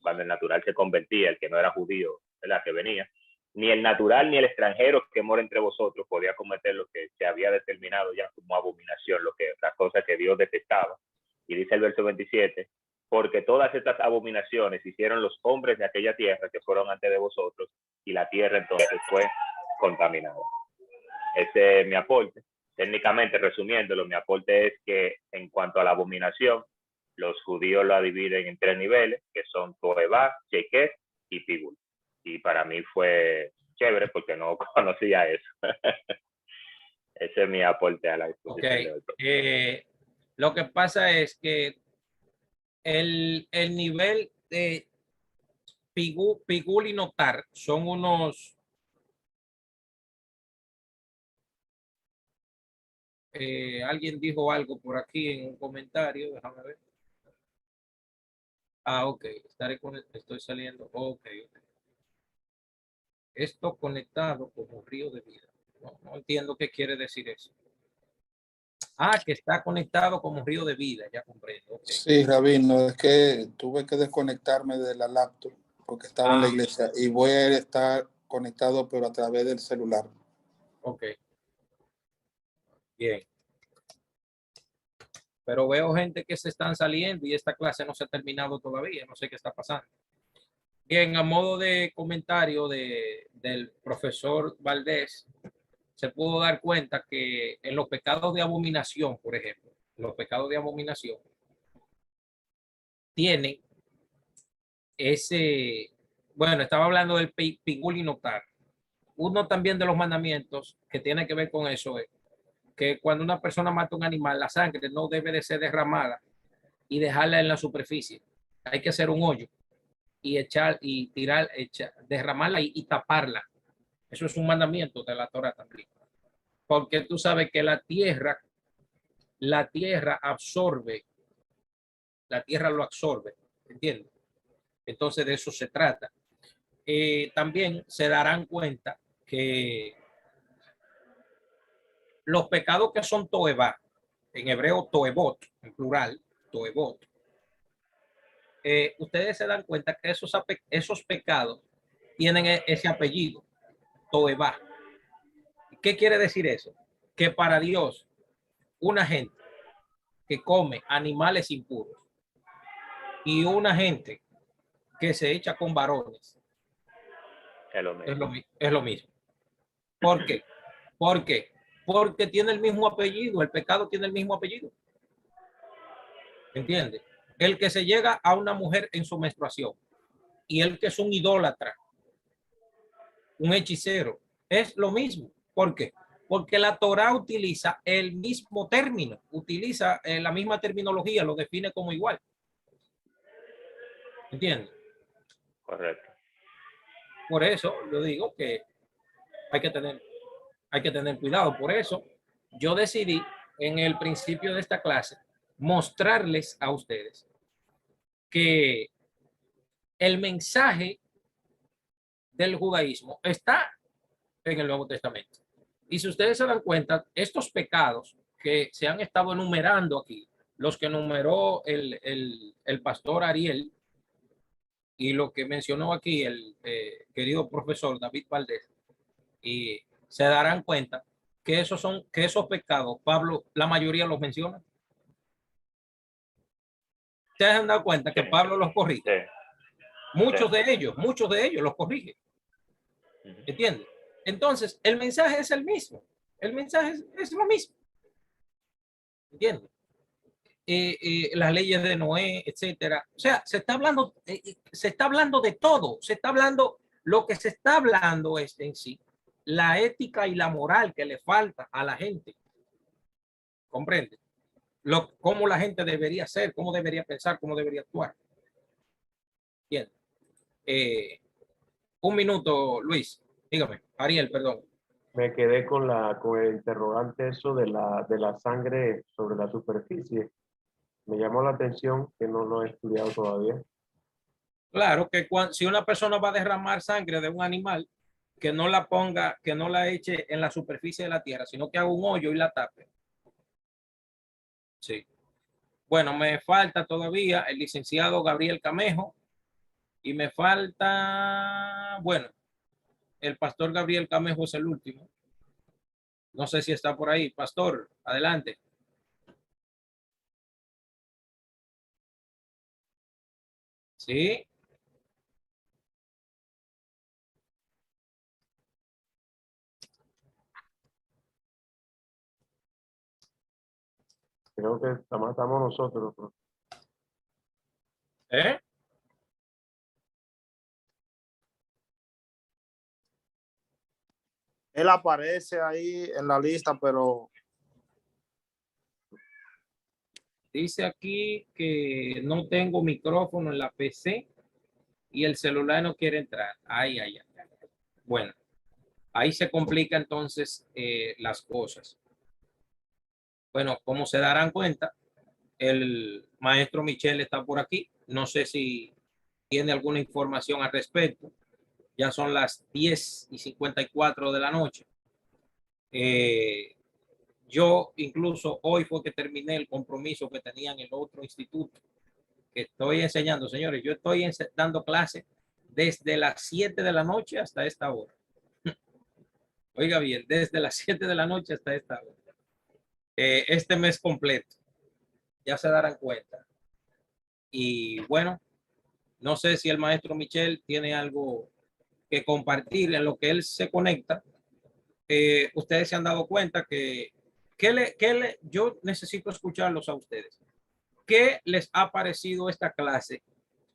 cuando el natural se convertía, el que no era judío, ¿verdad?, que venía, ni el natural ni el extranjero que mora entre vosotros podía cometer lo que se había determinado ya como abominación, las cosas que Dios detestaba. Y dice el verso 27, porque todas estas abominaciones hicieron los hombres de aquella tierra que fueron antes de vosotros, y la tierra entonces fue contaminada. Ese es mi aporte. Técnicamente, resumiéndolo, mi aporte es que en cuanto a la abominación, los judíos la dividen en 3 niveles, que son Toevá, Sheket y Pigul. Y para mí fue chévere porque no conocía eso. Ese es mi aporte a la discusión de hoy.
Lo que pasa es que el nivel de Pigul y Notar son unos... alguien dijo algo por aquí en un comentario, déjame ver. Ok, estoy saliendo. Ok. Esto conectado como río de vida. No entiendo qué quiere decir eso. Que está conectado como río de vida, ya comprendo. Okay.
Sí, Rabino, es que tuve que desconectarme de la laptop porque estaba en la iglesia y voy a estar conectado pero a través del celular.
Ok. Bien. Pero veo gente que se están saliendo y esta clase no se ha terminado todavía, no sé qué está pasando. Bien, a modo de comentario del profesor Valdés, se pudo dar cuenta que en los pecados de abominación, por ejemplo, los pecados de abominación tienen bueno, estaba hablando del Pigul y Notar. Uno también de los mandamientos que tiene que ver con eso es que cuando una persona mata un animal, la sangre no debe de ser derramada y dejarla en la superficie. Hay que hacer un hoyo y derramarla y taparla. Eso es un mandamiento de la Torah también. Porque tú sabes que la tierra absorbe, la tierra lo absorbe, ¿entiendes? Entonces de eso se trata. También se darán cuenta que los pecados que son toevá, en hebreo toevot, en plural, toevot, ustedes se dan cuenta que esos pecados tienen ese apellido, toevá. ¿Qué quiere decir eso? Que para Dios, una gente que come animales impuros y una gente que se echa con varones es lo mismo. ¿Por qué? ¿Por qué? Porque tiene el mismo apellido, el pecado tiene el mismo apellido. ¿Entiendes? El que se llega a una mujer en su menstruación y el que es un idólatra, un hechicero, es lo mismo. ¿Por qué? Porque la Torá utiliza el mismo término, utiliza la misma terminología, lo define como igual. ¿Entiendes?
Correcto.
Por eso yo digo que hay que tener cuidado. Por eso yo decidí en el principio de esta clase mostrarles a ustedes que el mensaje del judaísmo está en el Nuevo Testamento. Y si ustedes se dan cuenta, estos pecados que se han estado enumerando aquí, los que enumeró el pastor Ariel y lo que mencionó aquí el querido profesor David Valdés, y se darán cuenta que esos pecados, Pablo, la mayoría los menciona. ¿Se han dado cuenta que Pablo los corrige?
Sí.
Muchos de ellos los corrige. ¿Entiendes? Entonces, el mensaje es el mismo. El mensaje es lo mismo. ¿Entiendes? Las leyes de Noé, etcétera. O sea, se está hablando de todo. Lo que se está hablando es en sí la ética y la moral que le falta a la gente. ¿Comprende? Cómo la gente debería ser, cómo debería pensar, cómo debería actuar. Bien. Un minuto, Luis. Dígame. Ariel, perdón.
Me quedé con el interrogante eso de la sangre sobre la superficie. Me llamó la atención que no lo he estudiado todavía.
Claro que si una persona va a derramar sangre de un animal, que no la eche en la superficie de la tierra, sino que haga un hoyo y la tape. Sí. Bueno, me falta todavía el licenciado Gabriel Camejo y me falta, bueno, el pastor Gabriel Camejo es el último. No sé si está por ahí. Pastor, adelante. Sí.
Creo que estamos nosotros.
¿Eh?
Él aparece ahí en la lista, pero
Dice aquí que no tengo micrófono en la PC y el celular no quiere entrar. Ay, ay, ay. Bueno, ahí se complica entonces las cosas. Bueno, como se darán cuenta, el maestro Michel está por aquí. No sé si tiene alguna información al respecto. Ya son las 10:54 de la noche. Yo incluso hoy fue que terminé el compromiso que tenía en el otro instituto que estoy enseñando, señores. Yo estoy dando clases desde las 7 de la noche hasta esta hora. Oiga bien, desde las 7 de la noche hasta esta hora. Este mes completo, ya se darán cuenta. Y bueno, no sé si el maestro Michel tiene algo que compartir en lo que él se conecta. Ustedes se han dado cuenta que yo necesito escucharlos a ustedes. ¿Qué les ha parecido esta clase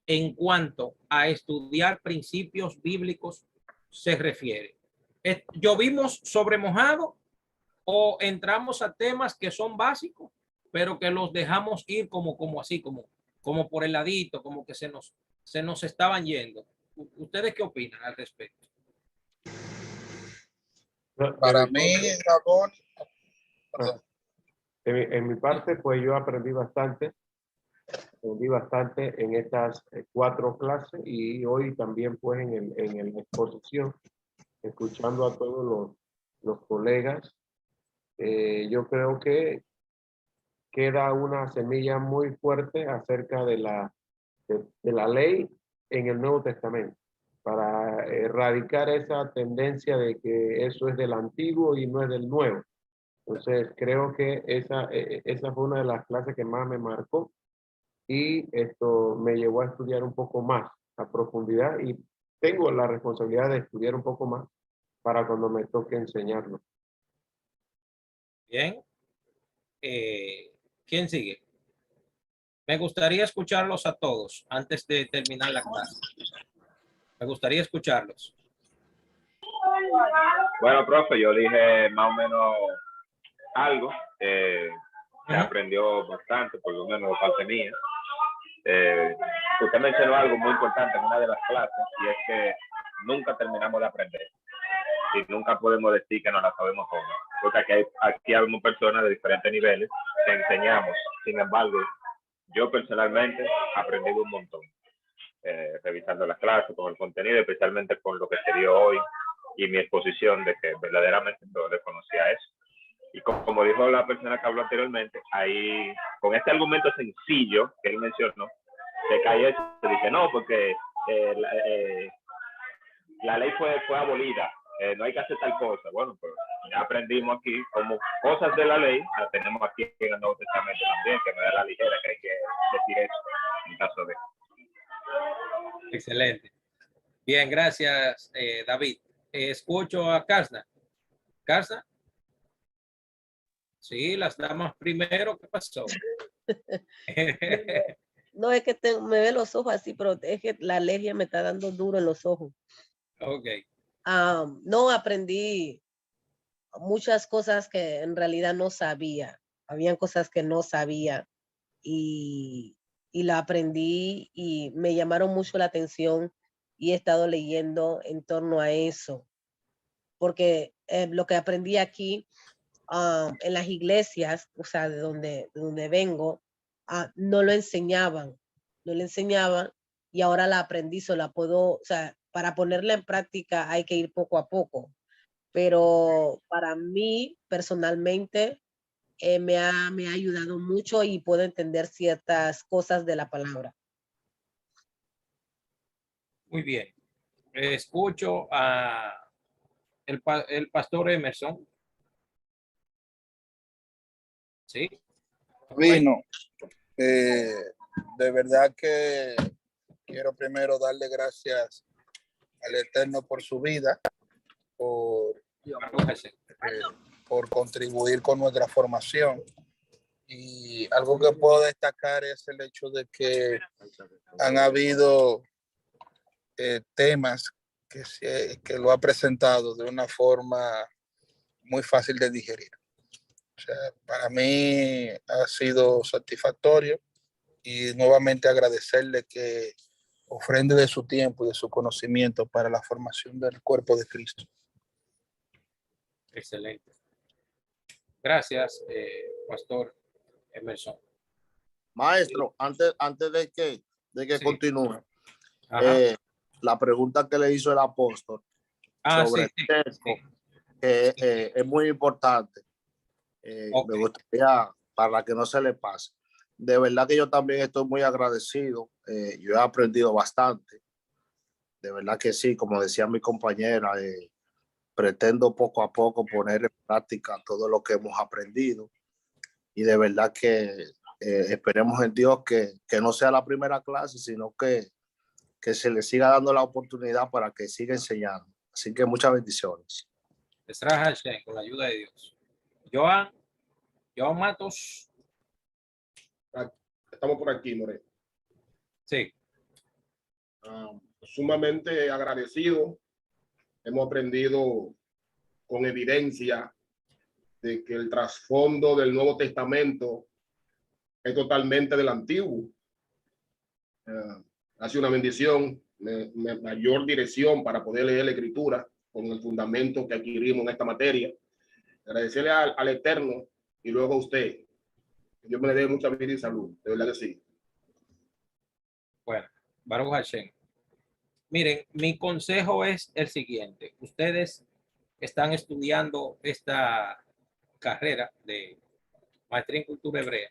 en cuanto a estudiar principios bíblicos se refiere? ¿Llovimos sobre mojado o entramos a temas que son básicos, pero que los dejamos ir como así, como por el ladito, como que se nos estaban yendo? ¿Ustedes qué opinan al respecto?
Para mí, Rabón, en mi parte, pues yo aprendí bastante en estas 4 clases y hoy también pues en la exposición, escuchando a todos los colegas. Yo creo que queda una semilla muy fuerte acerca de la ley en el Nuevo Testamento, para erradicar esa tendencia de que eso es del antiguo y no es del nuevo. Entonces, creo que esa fue una de las clases que más me marcó y esto me llevó a estudiar un poco más a profundidad y tengo la responsabilidad de estudiar un poco más para cuando me toque enseñarlo.
Bien. ¿Quién sigue? Me gustaría escucharlos a todos antes de terminar la clase. Me gustaría escucharlos.
Bueno, profe, yo dije más o menos algo. Se aprendió bastante, por lo menos de parte mía. Usted mencionó algo muy importante en una de las clases y es que nunca terminamos de aprender y nunca podemos decir que no la sabemos todas, porque aquí hay personas de diferentes niveles que enseñamos. Sin embargo, yo personalmente he aprendido un montón revisando las clases, con el contenido, especialmente con lo que se dio hoy y mi exposición de que verdaderamente yo desconocía eso. Y como dijo la persona que habló anteriormente, ahí con este argumento sencillo que él mencionó, se cae eso, se dice no, porque la ley fue abolida, no hay que hacer tal cosa. Bueno, pues ya aprendimos aquí como cosas de la ley, la tenemos aquí en el Nuevo Testamento también, que no es la ligera que hay que decir eso en caso de.
Excelente. Bien, gracias, David. Escucho a Karsna. ¿Karsna? Sí, las damas primero. ¿Qué pasó?
No, es que me ve los ojos así, pero es que la alergia me está dando duro en los ojos.
Ok.
No, aprendí muchas cosas que en realidad no sabía. Habían cosas que no sabía y la aprendí y me llamaron mucho la atención y he estado leyendo en torno a eso. Porque lo que aprendí aquí en las iglesias, o sea, de donde vengo, no lo enseñaban y ahora la aprendí, la puedo, o sea, para ponerla en práctica hay que ir poco a poco, pero para mí personalmente me ha ayudado mucho y puedo entender ciertas cosas de la palabra.
Muy bien. Escucho a el pastor Emerson. Sí.
Vino, de verdad que quiero primero darle gracias al Eterno por su vida, por contribuir con nuestra formación Y algo que puedo destacar es el hecho de que han habido temas que lo ha presentado de una forma muy fácil de digerir. O sea, para mí ha sido satisfactorio y nuevamente agradecerle que ofrende de su tiempo y de su conocimiento para la formación del cuerpo de Cristo.
Excelente. Gracias, Pastor Emerson.
Maestro, antes de que
Sí.
continúe,
Ajá.
la pregunta que le hizo el apóstol sobre
Sí, sí,
el sesgo,
sí.
es muy importante.
Ok.
Me gustaría, para que no se le pase. De verdad que yo también estoy muy agradecido. Yo he aprendido bastante. De verdad que sí, como decía mi compañera, pretendo poco a poco poner en práctica todo lo que hemos aprendido. Y de verdad que esperemos en Dios que no sea la primera clase, sino que se le siga dando la oportunidad para que siga enseñando. Así que muchas bendiciones.
Esra Hashem, con la ayuda de Dios. Joan Matos.
Estamos por aquí, More.
Sí.
Sumamente agradecido. Hemos aprendido con evidencia de que el trasfondo del Nuevo Testamento es totalmente del Antiguo. Ha sido una bendición, mayor dirección para poder leer la Escritura con el fundamento que adquirimos en esta materia. Agradecerle al Eterno y luego a usted. Que Dios me le dé mucha vida y salud. De verdad que sí.
Bueno, Baruch Hashem. Miren, mi consejo es el siguiente. Ustedes están estudiando esta carrera de maestría en cultura hebrea.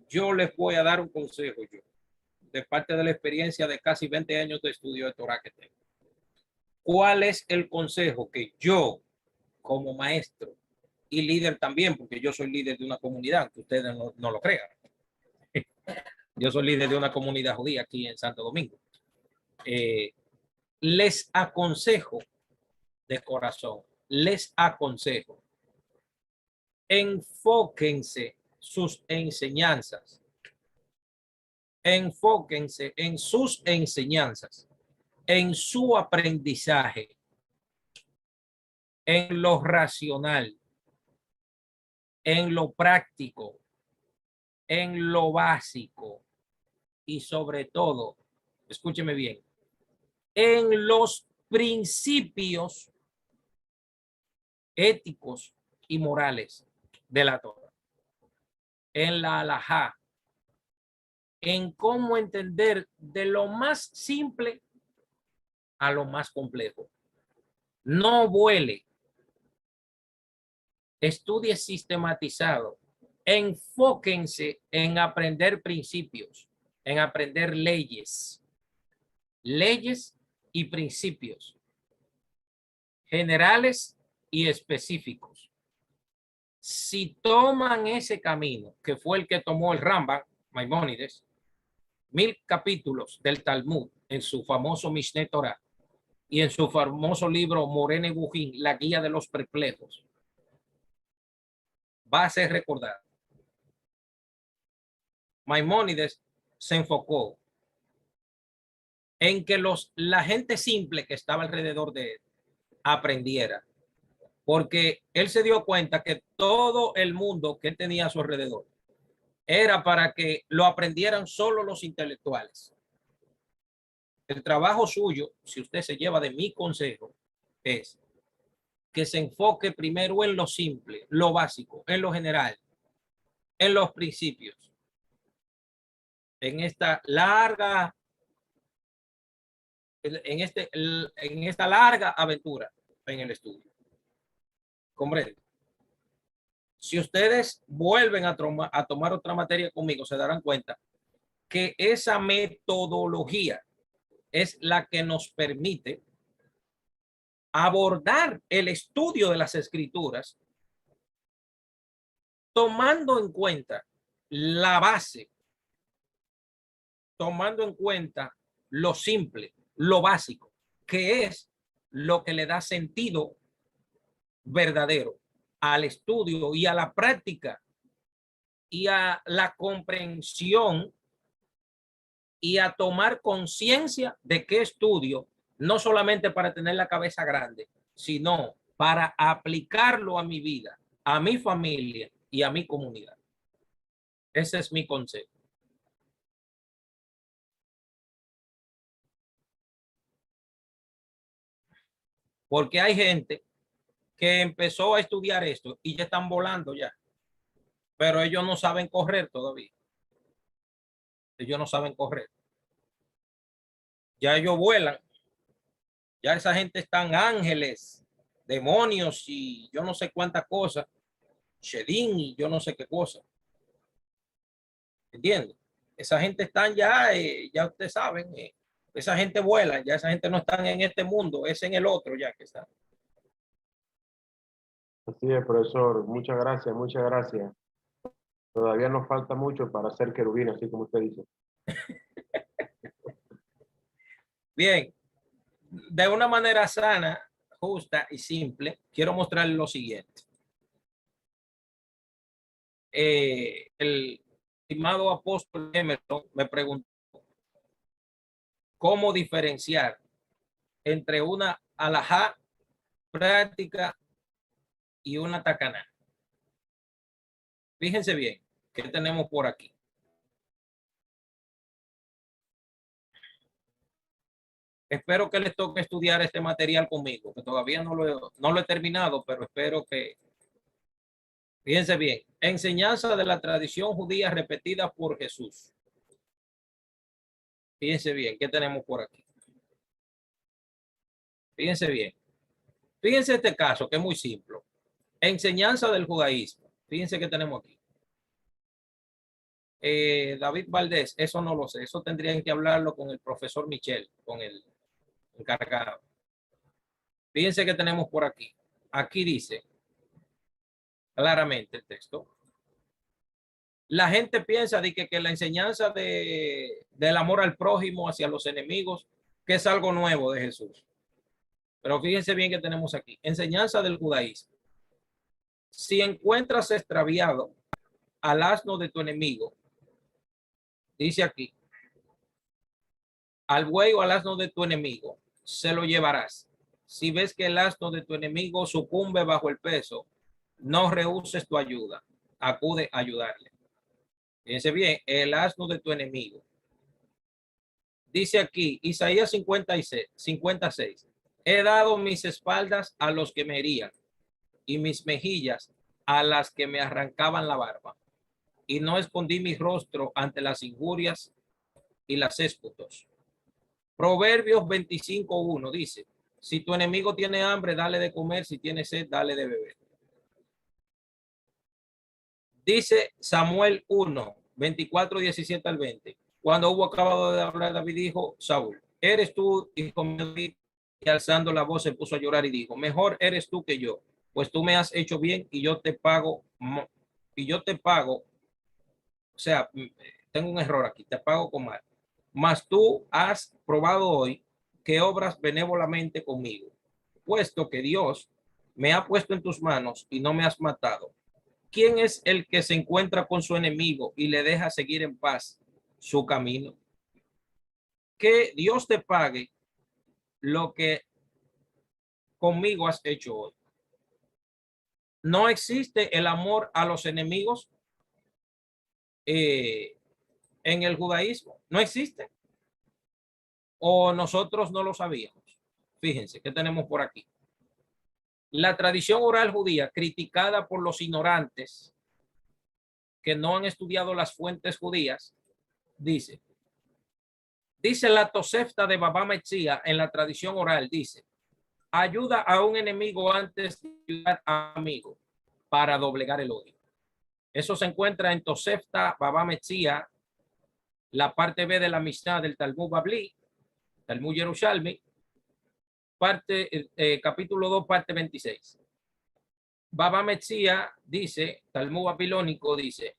Yo les voy a dar un consejo yo, de parte de la experiencia de casi 20 años de estudio de Torah que tengo. ¿Cuál es el consejo que yo, como maestro y líder también, porque yo soy líder de una comunidad, que ustedes no lo crean? Yo soy líder de una comunidad judía aquí en Santo Domingo. Les aconsejo de corazón, les aconsejo, enfóquense sus enseñanzas, enfóquense en sus enseñanzas, en su aprendizaje, en lo racional, en lo práctico, en lo básico y sobre todo, escúcheme bien, en los principios éticos y morales de la Torah, en la halajá, en cómo entender de lo más simple a lo más complejo. No vuele, estudie sistematizado, enfóquense en aprender principios, en aprender leyes y principios generales y específicos. Si toman ese camino, que fue el que tomó el Rambam, Maimónides, 1000 capítulos del Talmud en su famoso Mishneh Torah y en su famoso libro Moreh Nevuchim, la guía de los perplejos, va a ser recordado. Maimónides se enfocó en que la gente simple que estaba alrededor de él aprendiera, porque él se dio cuenta que todo el mundo que él tenía a su alrededor era para que lo aprendieran solo los intelectuales. El trabajo suyo, si usted se lleva de mi consejo, es que se enfoque primero en lo simple, lo básico, en lo general, en los principios, en esta larga aventura en el estudio. ¿Comprende? Si ustedes vuelven a tomar otra materia conmigo, se darán cuenta que esa metodología es la que nos permite abordar el estudio de las escrituras tomando en cuenta la base, tomando en cuenta lo simple, lo básico, que es lo que le da sentido verdadero al estudio y a la práctica y a la comprensión y a tomar conciencia de qué estudio, no solamente para tener la cabeza grande, sino para aplicarlo a mi vida, a mi familia y a mi comunidad. Ese es mi consejo. Porque hay gente que empezó a estudiar esto y ya están volando ya, pero ellos no saben correr todavía. Ellos no saben correr. Ya ellos vuelan. Ya esa gente están ángeles, demonios y yo no sé cuántas cosas, Shedin y yo no sé qué cosa. ¿Entiendes? Esa gente están ya, ya ustedes saben, esa gente vuela, ya esa gente no está en este mundo, es en el otro ya que está.
Así es, profesor. Muchas gracias, muchas gracias. Todavía nos falta mucho para ser querubín, así como usted dice.
Bien, de una manera sana, justa y simple, quiero mostrarles lo siguiente. El estimado apóstol Emerson me preguntó cómo diferenciar entre una alajá práctica y una tacaná. Fíjense bien, ¿qué tenemos por aquí? Espero que les toque estudiar este material conmigo, que todavía no lo he terminado, pero espero que... Fíjense bien, enseñanza de la tradición judía repetida por Jesús. Fíjense bien, ¿qué tenemos por aquí? Fíjense bien. Fíjense este caso, que es muy simple. Enseñanza del judaísmo. Fíjense que tenemos aquí. David Valdés, eso no lo sé. Eso tendrían que hablarlo con el profesor Michel, con el encargado. Fíjense que tenemos por aquí. Aquí dice claramente el texto. La gente piensa de que la enseñanza del amor al prójimo hacia los enemigos, que es algo nuevo de Jesús. Pero fíjense bien que tenemos aquí. Enseñanza del judaísmo. Si encuentras extraviado al asno de tu enemigo, dice aquí, al buey o al asno de tu enemigo, se lo llevarás. Si ves que el asno de tu enemigo sucumbe bajo el peso, no rehuses tu ayuda. Acude a ayudarle. Fíjense bien, el asno de tu enemigo. Dice aquí, Isaías 56. He dado mis espaldas a los que me herían y mis mejillas a las que me arrancaban la barba. Y no escondí mi rostro ante las injurias y las ésputos. Proverbios 25:1 dice, si tu enemigo tiene hambre, dale de comer, si tiene sed, dale de beber. Dice Samuel 1:24-17 al 20. Cuando hubo acabado de hablar, David dijo, Saúl, ¿eres tú, hijo mío? Y alzando la voz se puso a llorar y dijo, mejor eres tú que yo, pues tú me has hecho bien y yo te pago, o sea, tengo un error aquí, te pago con mal. Mas tú has probado hoy que obras benévolamente conmigo, puesto que Dios me ha puesto en tus manos y no me has matado. ¿Quién es el que se encuentra con su enemigo y le deja seguir en paz su camino? Que Dios te pague lo que conmigo has hecho hoy. No existe el amor a los enemigos en el judaísmo. No existe. O nosotros no lo sabíamos. Fíjense, ¿qué tenemos por aquí? La tradición oral judía, criticada por los ignorantes que no han estudiado las fuentes judías, dice la Tosefta de Baba Metzia en la tradición oral, dice, ayuda a un enemigo antes de ayudar a un amigo para doblegar el odio. Eso se encuentra en Tosefta Baba Metzia, la parte B de la Mishnah del Talmud Babli, Talmud Yerushalmi, capítulo 2, parte 26. Baba Metzia dice, Talmud babilónico dice,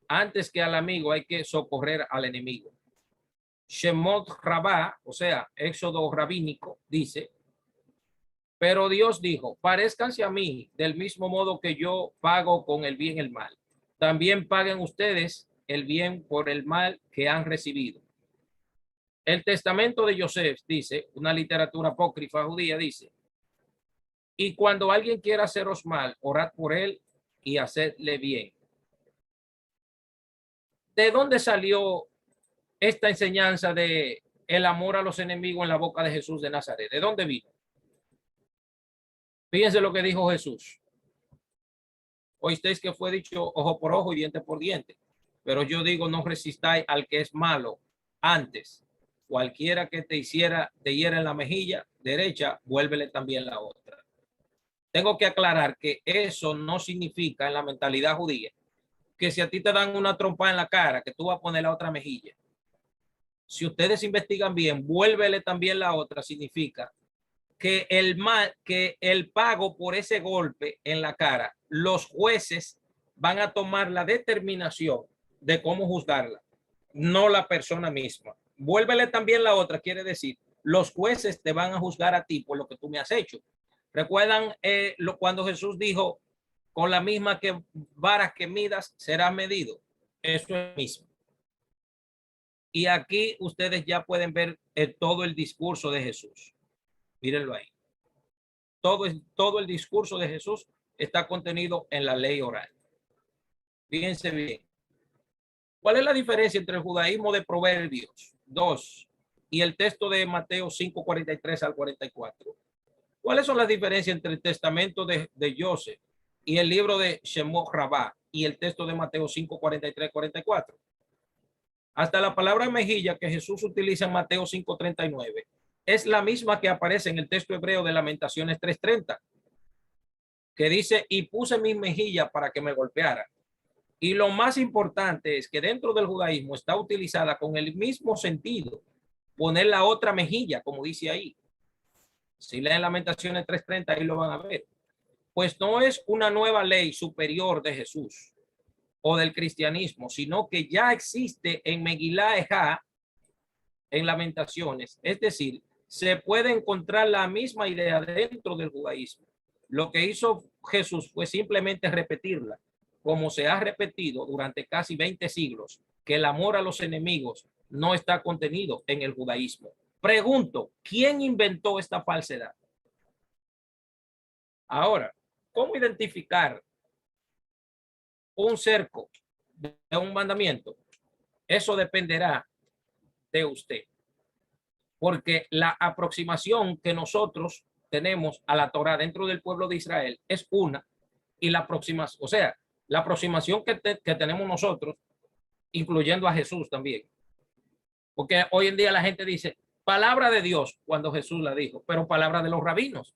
antes que al amigo hay que socorrer al enemigo. Shemot Rabá, o sea, Éxodo rabínico, dice, pero Dios dijo, parezcanse a mí del mismo modo que yo pago con el bien el mal. también paguen ustedes el bien por el mal que han recibido. El testamento de Joseph dice, una literatura apócrifa judía dice, y cuando alguien quiera haceros mal, orad por él y hacedle bien. ¿De dónde salió esta enseñanza de el amor a los enemigos en la boca de Jesús de Nazaret? ¿De dónde vino? Fíjense lo que dijo Jesús. Oísteis que fue dicho ojo por ojo y diente por diente. Pero yo digo, no resistáis al que es malo. Antes, cualquiera que te hiera en la mejilla derecha, vuélvele también la otra. Tengo que aclarar que eso no significa en la mentalidad judía que si a ti te dan una trompa en la cara, que tú vas a poner la otra mejilla. Si ustedes investigan bien, vuélvele también la otra, significa que el pago por ese golpe en la cara, los jueces van a tomar la determinación de cómo juzgarla, no la persona misma. Vuélvele también la otra, quiere decir, los jueces te van a juzgar a ti por lo que tú me has hecho. ¿Recuerdan cuando Jesús dijo, con la misma vara que midas será medido? Eso es mismo. Y aquí ustedes ya pueden ver todo el discurso de Jesús. Mírenlo ahí. Todo el discurso de Jesús está contenido en la ley oral. Fíjense bien. ¿Cuál es la diferencia entre el judaísmo de Proverbios 2 y el texto de Mateo 5, 43 al 44? ¿Cuáles son las diferencias entre el testamento de Joseph y el libro de Shemot Rabá y el texto de Mateo 5, 43, 44? Hasta la palabra mejilla que Jesús utiliza en Mateo 5, 39 es la misma que aparece en el texto hebreo de Lamentaciones 3:30, que dice, y puse mi mejilla para que me golpeara. Y lo más importante es que dentro del judaísmo está utilizada con el mismo sentido, poner la otra mejilla, como dice ahí. Si leen Lamentaciones 3:30, ahí lo van a ver. Pues no es una nueva ley superior de Jesús o del cristianismo, sino que ya existe en Megilá Ejá, en Lamentaciones. Es decir, se puede encontrar la misma idea dentro del judaísmo. Lo que hizo Jesús fue simplemente repetirla, como se ha repetido durante casi 20 siglos, que el amor a los enemigos no está contenido en el judaísmo. Pregunto, ¿quién inventó esta falsedad? Ahora, ¿cómo identificar un cerco de un mandamiento? Eso dependerá de usted, porque la aproximación que nosotros tenemos a la Torá dentro del pueblo de Israel es una, y la aproximación, o sea, la aproximación que tenemos nosotros, incluyendo a Jesús también, porque hoy en día la gente dice palabra de Dios cuando Jesús la dijo, pero palabra de los rabinos.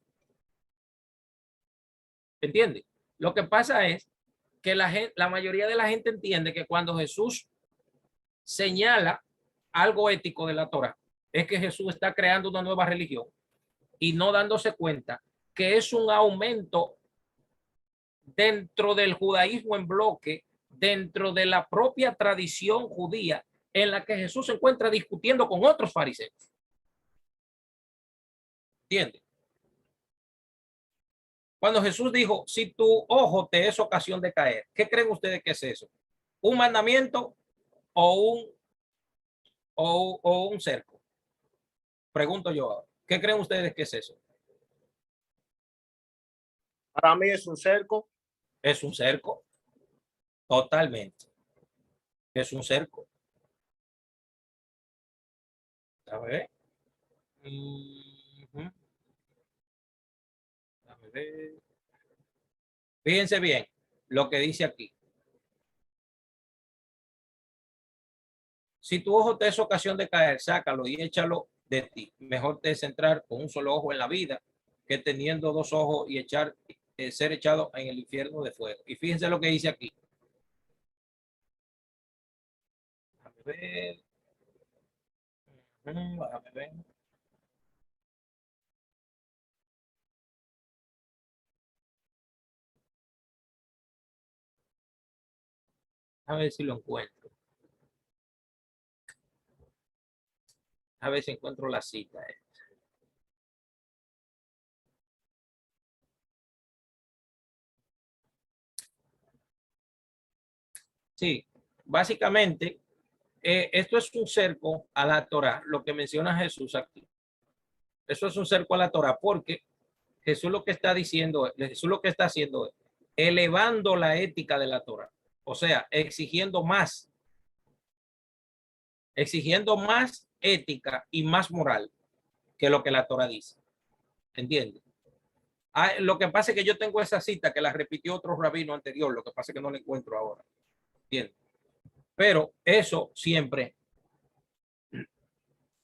¿Entiende? Lo que pasa es que la mayoría de la gente entiende que cuando Jesús señala algo ético de la Torá, es que Jesús está creando una nueva religión y no dándose cuenta que es un aumento dentro del judaísmo en bloque, dentro de la propia tradición judía en la que Jesús se encuentra discutiendo con otros fariseos. ¿Entiende? Cuando Jesús dijo, si tu ojo te es ocasión de caer, ¿qué creen ustedes que es eso? ¿Un mandamiento o un cerco? Pregunto yo ahora, ¿qué creen ustedes que es eso?
Para mí es un cerco.
Es un cerco, totalmente. Es un cerco. A ver. A ver. Fíjense bien lo que dice aquí. Si tu ojo te es ocasión de caer, sácalo y échalo de ti. Mejor te es entrar con un solo ojo en la vida que teniendo dos ojos y ser echado en el infierno de fuego. Y fíjense lo que dice aquí. A ver. A ver. A ver si lo encuentro. A ver si encuentro la cita. Sí, básicamente, esto es un cerco a la Torá, lo que menciona Jesús aquí. Eso es un cerco a la Torá porque Jesús lo que está diciendo, Jesús lo que está haciendo es elevando la ética de la Torá. O sea, exigiendo más ética y más moral que lo que la Torá dice. ¿Entiendes? Lo que pasa es que yo tengo esa cita que la repitió otro rabino anterior, lo que pasa es que no la encuentro ahora. ¿Entiendes? Pero eso siempre,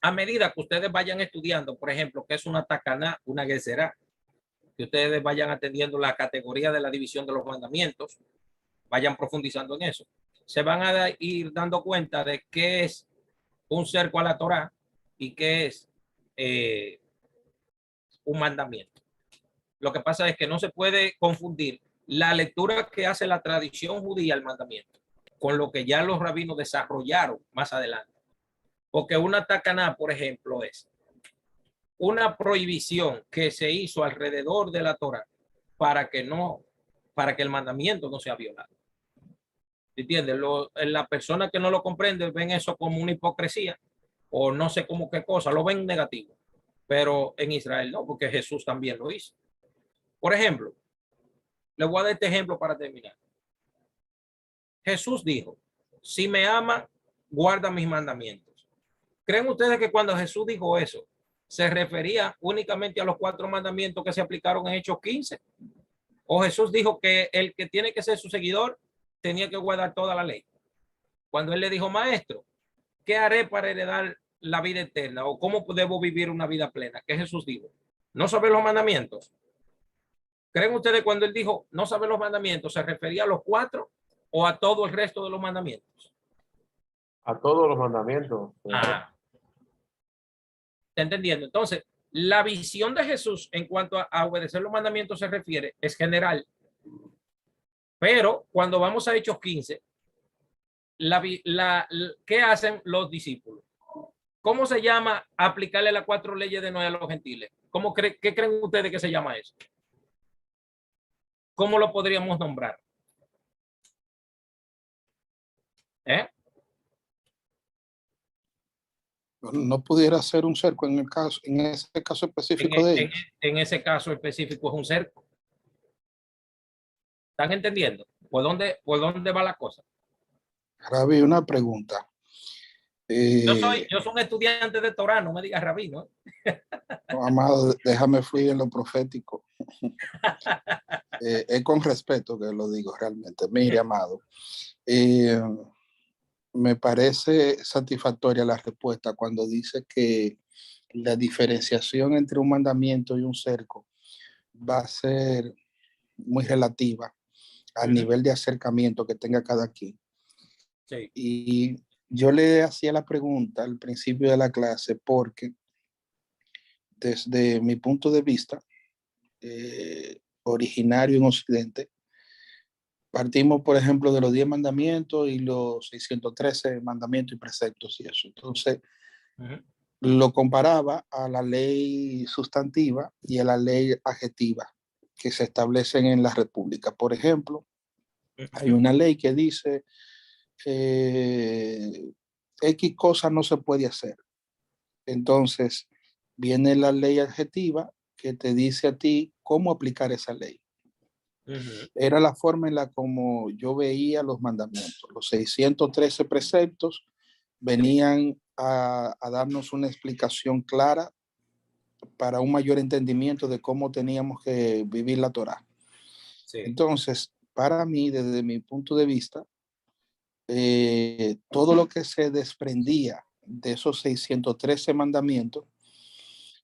a medida que ustedes vayan estudiando, por ejemplo, que es una tacaná, una geserá, que ustedes vayan atendiendo la categoría de la división de los mandamientos, vayan profundizando en eso, se van a ir dando cuenta de qué es un cerco a la Torá y qué es un mandamiento. Lo que pasa es que no se puede confundir la lectura que hace la tradición judía al mandamiento con lo que ya los rabinos desarrollaron más adelante. Porque una tacaná, por ejemplo, es una prohibición que se hizo alrededor de la Torá para que el mandamiento no sea violado. ¿Entiendes? La persona que no lo comprende ven eso como una hipocresía o no sé cómo qué cosa, lo ven negativo. Pero en Israel no, porque Jesús también lo hizo. Por ejemplo, le voy a dar este ejemplo para terminar. Jesús dijo, si me ama, guarda mis mandamientos. ¿Creen ustedes que cuando Jesús dijo eso, se refería únicamente a los 4 mandamientos que se aplicaron en Hechos 15? ¿O Jesús dijo que el que tiene que ser su seguidor tenía que guardar toda la ley? Cuando él le dijo, maestro, ¿qué haré para heredar la vida eterna? ¿O cómo debo vivir una vida plena? ¿Qué Jesús dijo? ¿No saber los mandamientos? ¿Creen ustedes cuando él dijo no saber los mandamientos, se refería a los 4 o a todo el resto de los mandamientos?
A todos los mandamientos.
¿Está entendiendo? Entonces, la visión de Jesús en cuanto a obedecer los mandamientos se refiere, es general. Pero cuando vamos a Hechos 15, ¿qué hacen los discípulos? ¿Cómo se llama aplicarle las 4 leyes de Noé a los gentiles? ¿Qué creen ustedes que se llama eso? ¿Cómo lo podríamos nombrar?
No pudiera ser un cerco en ese caso específico de ellos.
En ese caso específico es un cerco. ¿Están entendiendo? ¿Por dónde va la cosa?
Rabí, una pregunta.
Yo soy un estudiante de Torá, no me digas rabino.
No, amado, déjame fluir en lo profético. Es con respeto que lo digo realmente. Mire, amado, me parece satisfactoria la respuesta cuando dice que la diferenciación entre un mandamiento y un cerco va a ser muy relativa al nivel de acercamiento que tenga cada quien.
Sí.
Y yo le hacía la pregunta al principio de la clase porque desde mi punto de vista, originario en Occidente, partimos, por ejemplo, de los 10 mandamientos y los 613 mandamientos y preceptos y eso. Entonces, lo comparaba a la ley sustantiva y a la ley adjetiva que se establecen en la República. Por ejemplo, hay una ley que dice X cosa no se puede hacer. Entonces, viene la ley adjetiva que te dice a ti cómo aplicar esa ley. Era la forma en la como yo veía los mandamientos. Los 613 preceptos venían a darnos una explicación clara para un mayor entendimiento de cómo teníamos que vivir la Torá. Sí. Entonces, para mí, desde mi punto de vista, todo lo que se desprendía de esos 613 mandamientos,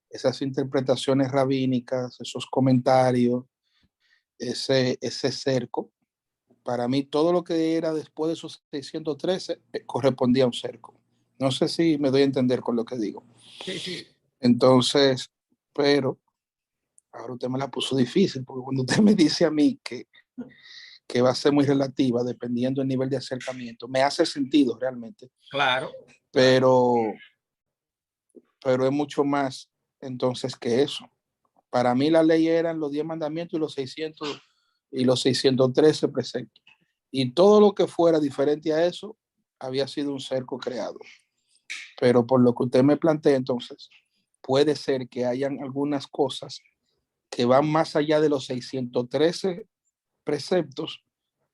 esas interpretaciones rabínicas, esos comentarios, ese cerco, para mí todo lo que era después de esos 613 correspondía a un cerco. No sé si me doy a entender con lo que digo.
Sí, sí.
Entonces, pero ahora usted me la puso difícil, porque cuando usted me dice a mí que va a ser muy relativa dependiendo del nivel de acercamiento, me hace sentido realmente.
Claro.
Pero es mucho más entonces que eso. Para mí la ley eran los 10 mandamientos y los 613 preceptos. y todo lo que fuera diferente a eso había sido un cerco creado. Pero por lo que usted me plantea, entonces, puede ser que hayan algunas cosas que van más allá de los 613 preceptos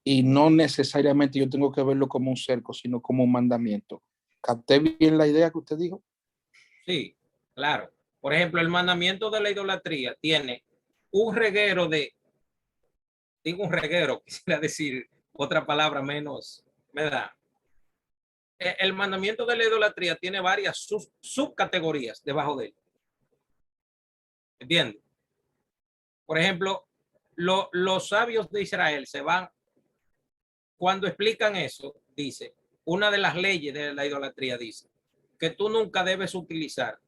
y no necesariamente yo tengo que verlo como un cerco, sino como un mandamiento. ¿Capté bien la idea que usted dijo?
Sí, claro. Por ejemplo, el mandamiento de la idolatría tiene un reguero de, digo un reguero, quisiera decir otra palabra menos, ¿verdad? El mandamiento de la idolatría tiene varias subcategorías debajo de él. ¿Entiendes? Por ejemplo, los sabios de Israel se van, cuando explican eso, dice, una de las leyes de la idolatría dice que tú nunca debes utilizar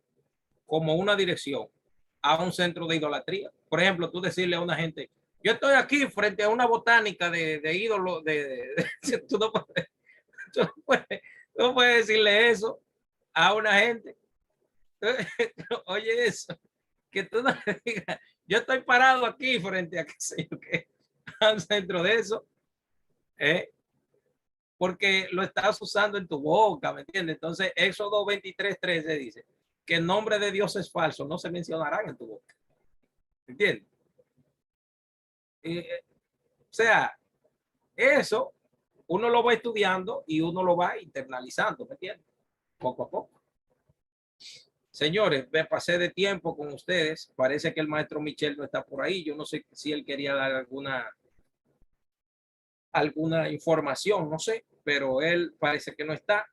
como una dirección a un centro de idolatría. Por ejemplo, tú decirle a una gente, yo estoy aquí frente a una botánica de ídolos, tú no puedes, tú no puedes decirle eso a una gente. Oye eso, que tú no le digas, yo estoy parado aquí frente a qué sé yo qué, a un centro de eso, porque lo estás usando en tu boca, ¿me entiendes? Entonces, Éxodo 23:13 dice que el nombre de Dios es falso, no se mencionarán en tu boca. ¿Entiendes? O sea, eso uno lo va estudiando y uno lo va internalizando, ¿me entiendes? Poco a poco. Señores, me pasé de tiempo con ustedes. Parece que el maestro Michel no está por ahí. Yo no sé si él quería dar alguna información, no sé, pero él parece que no está.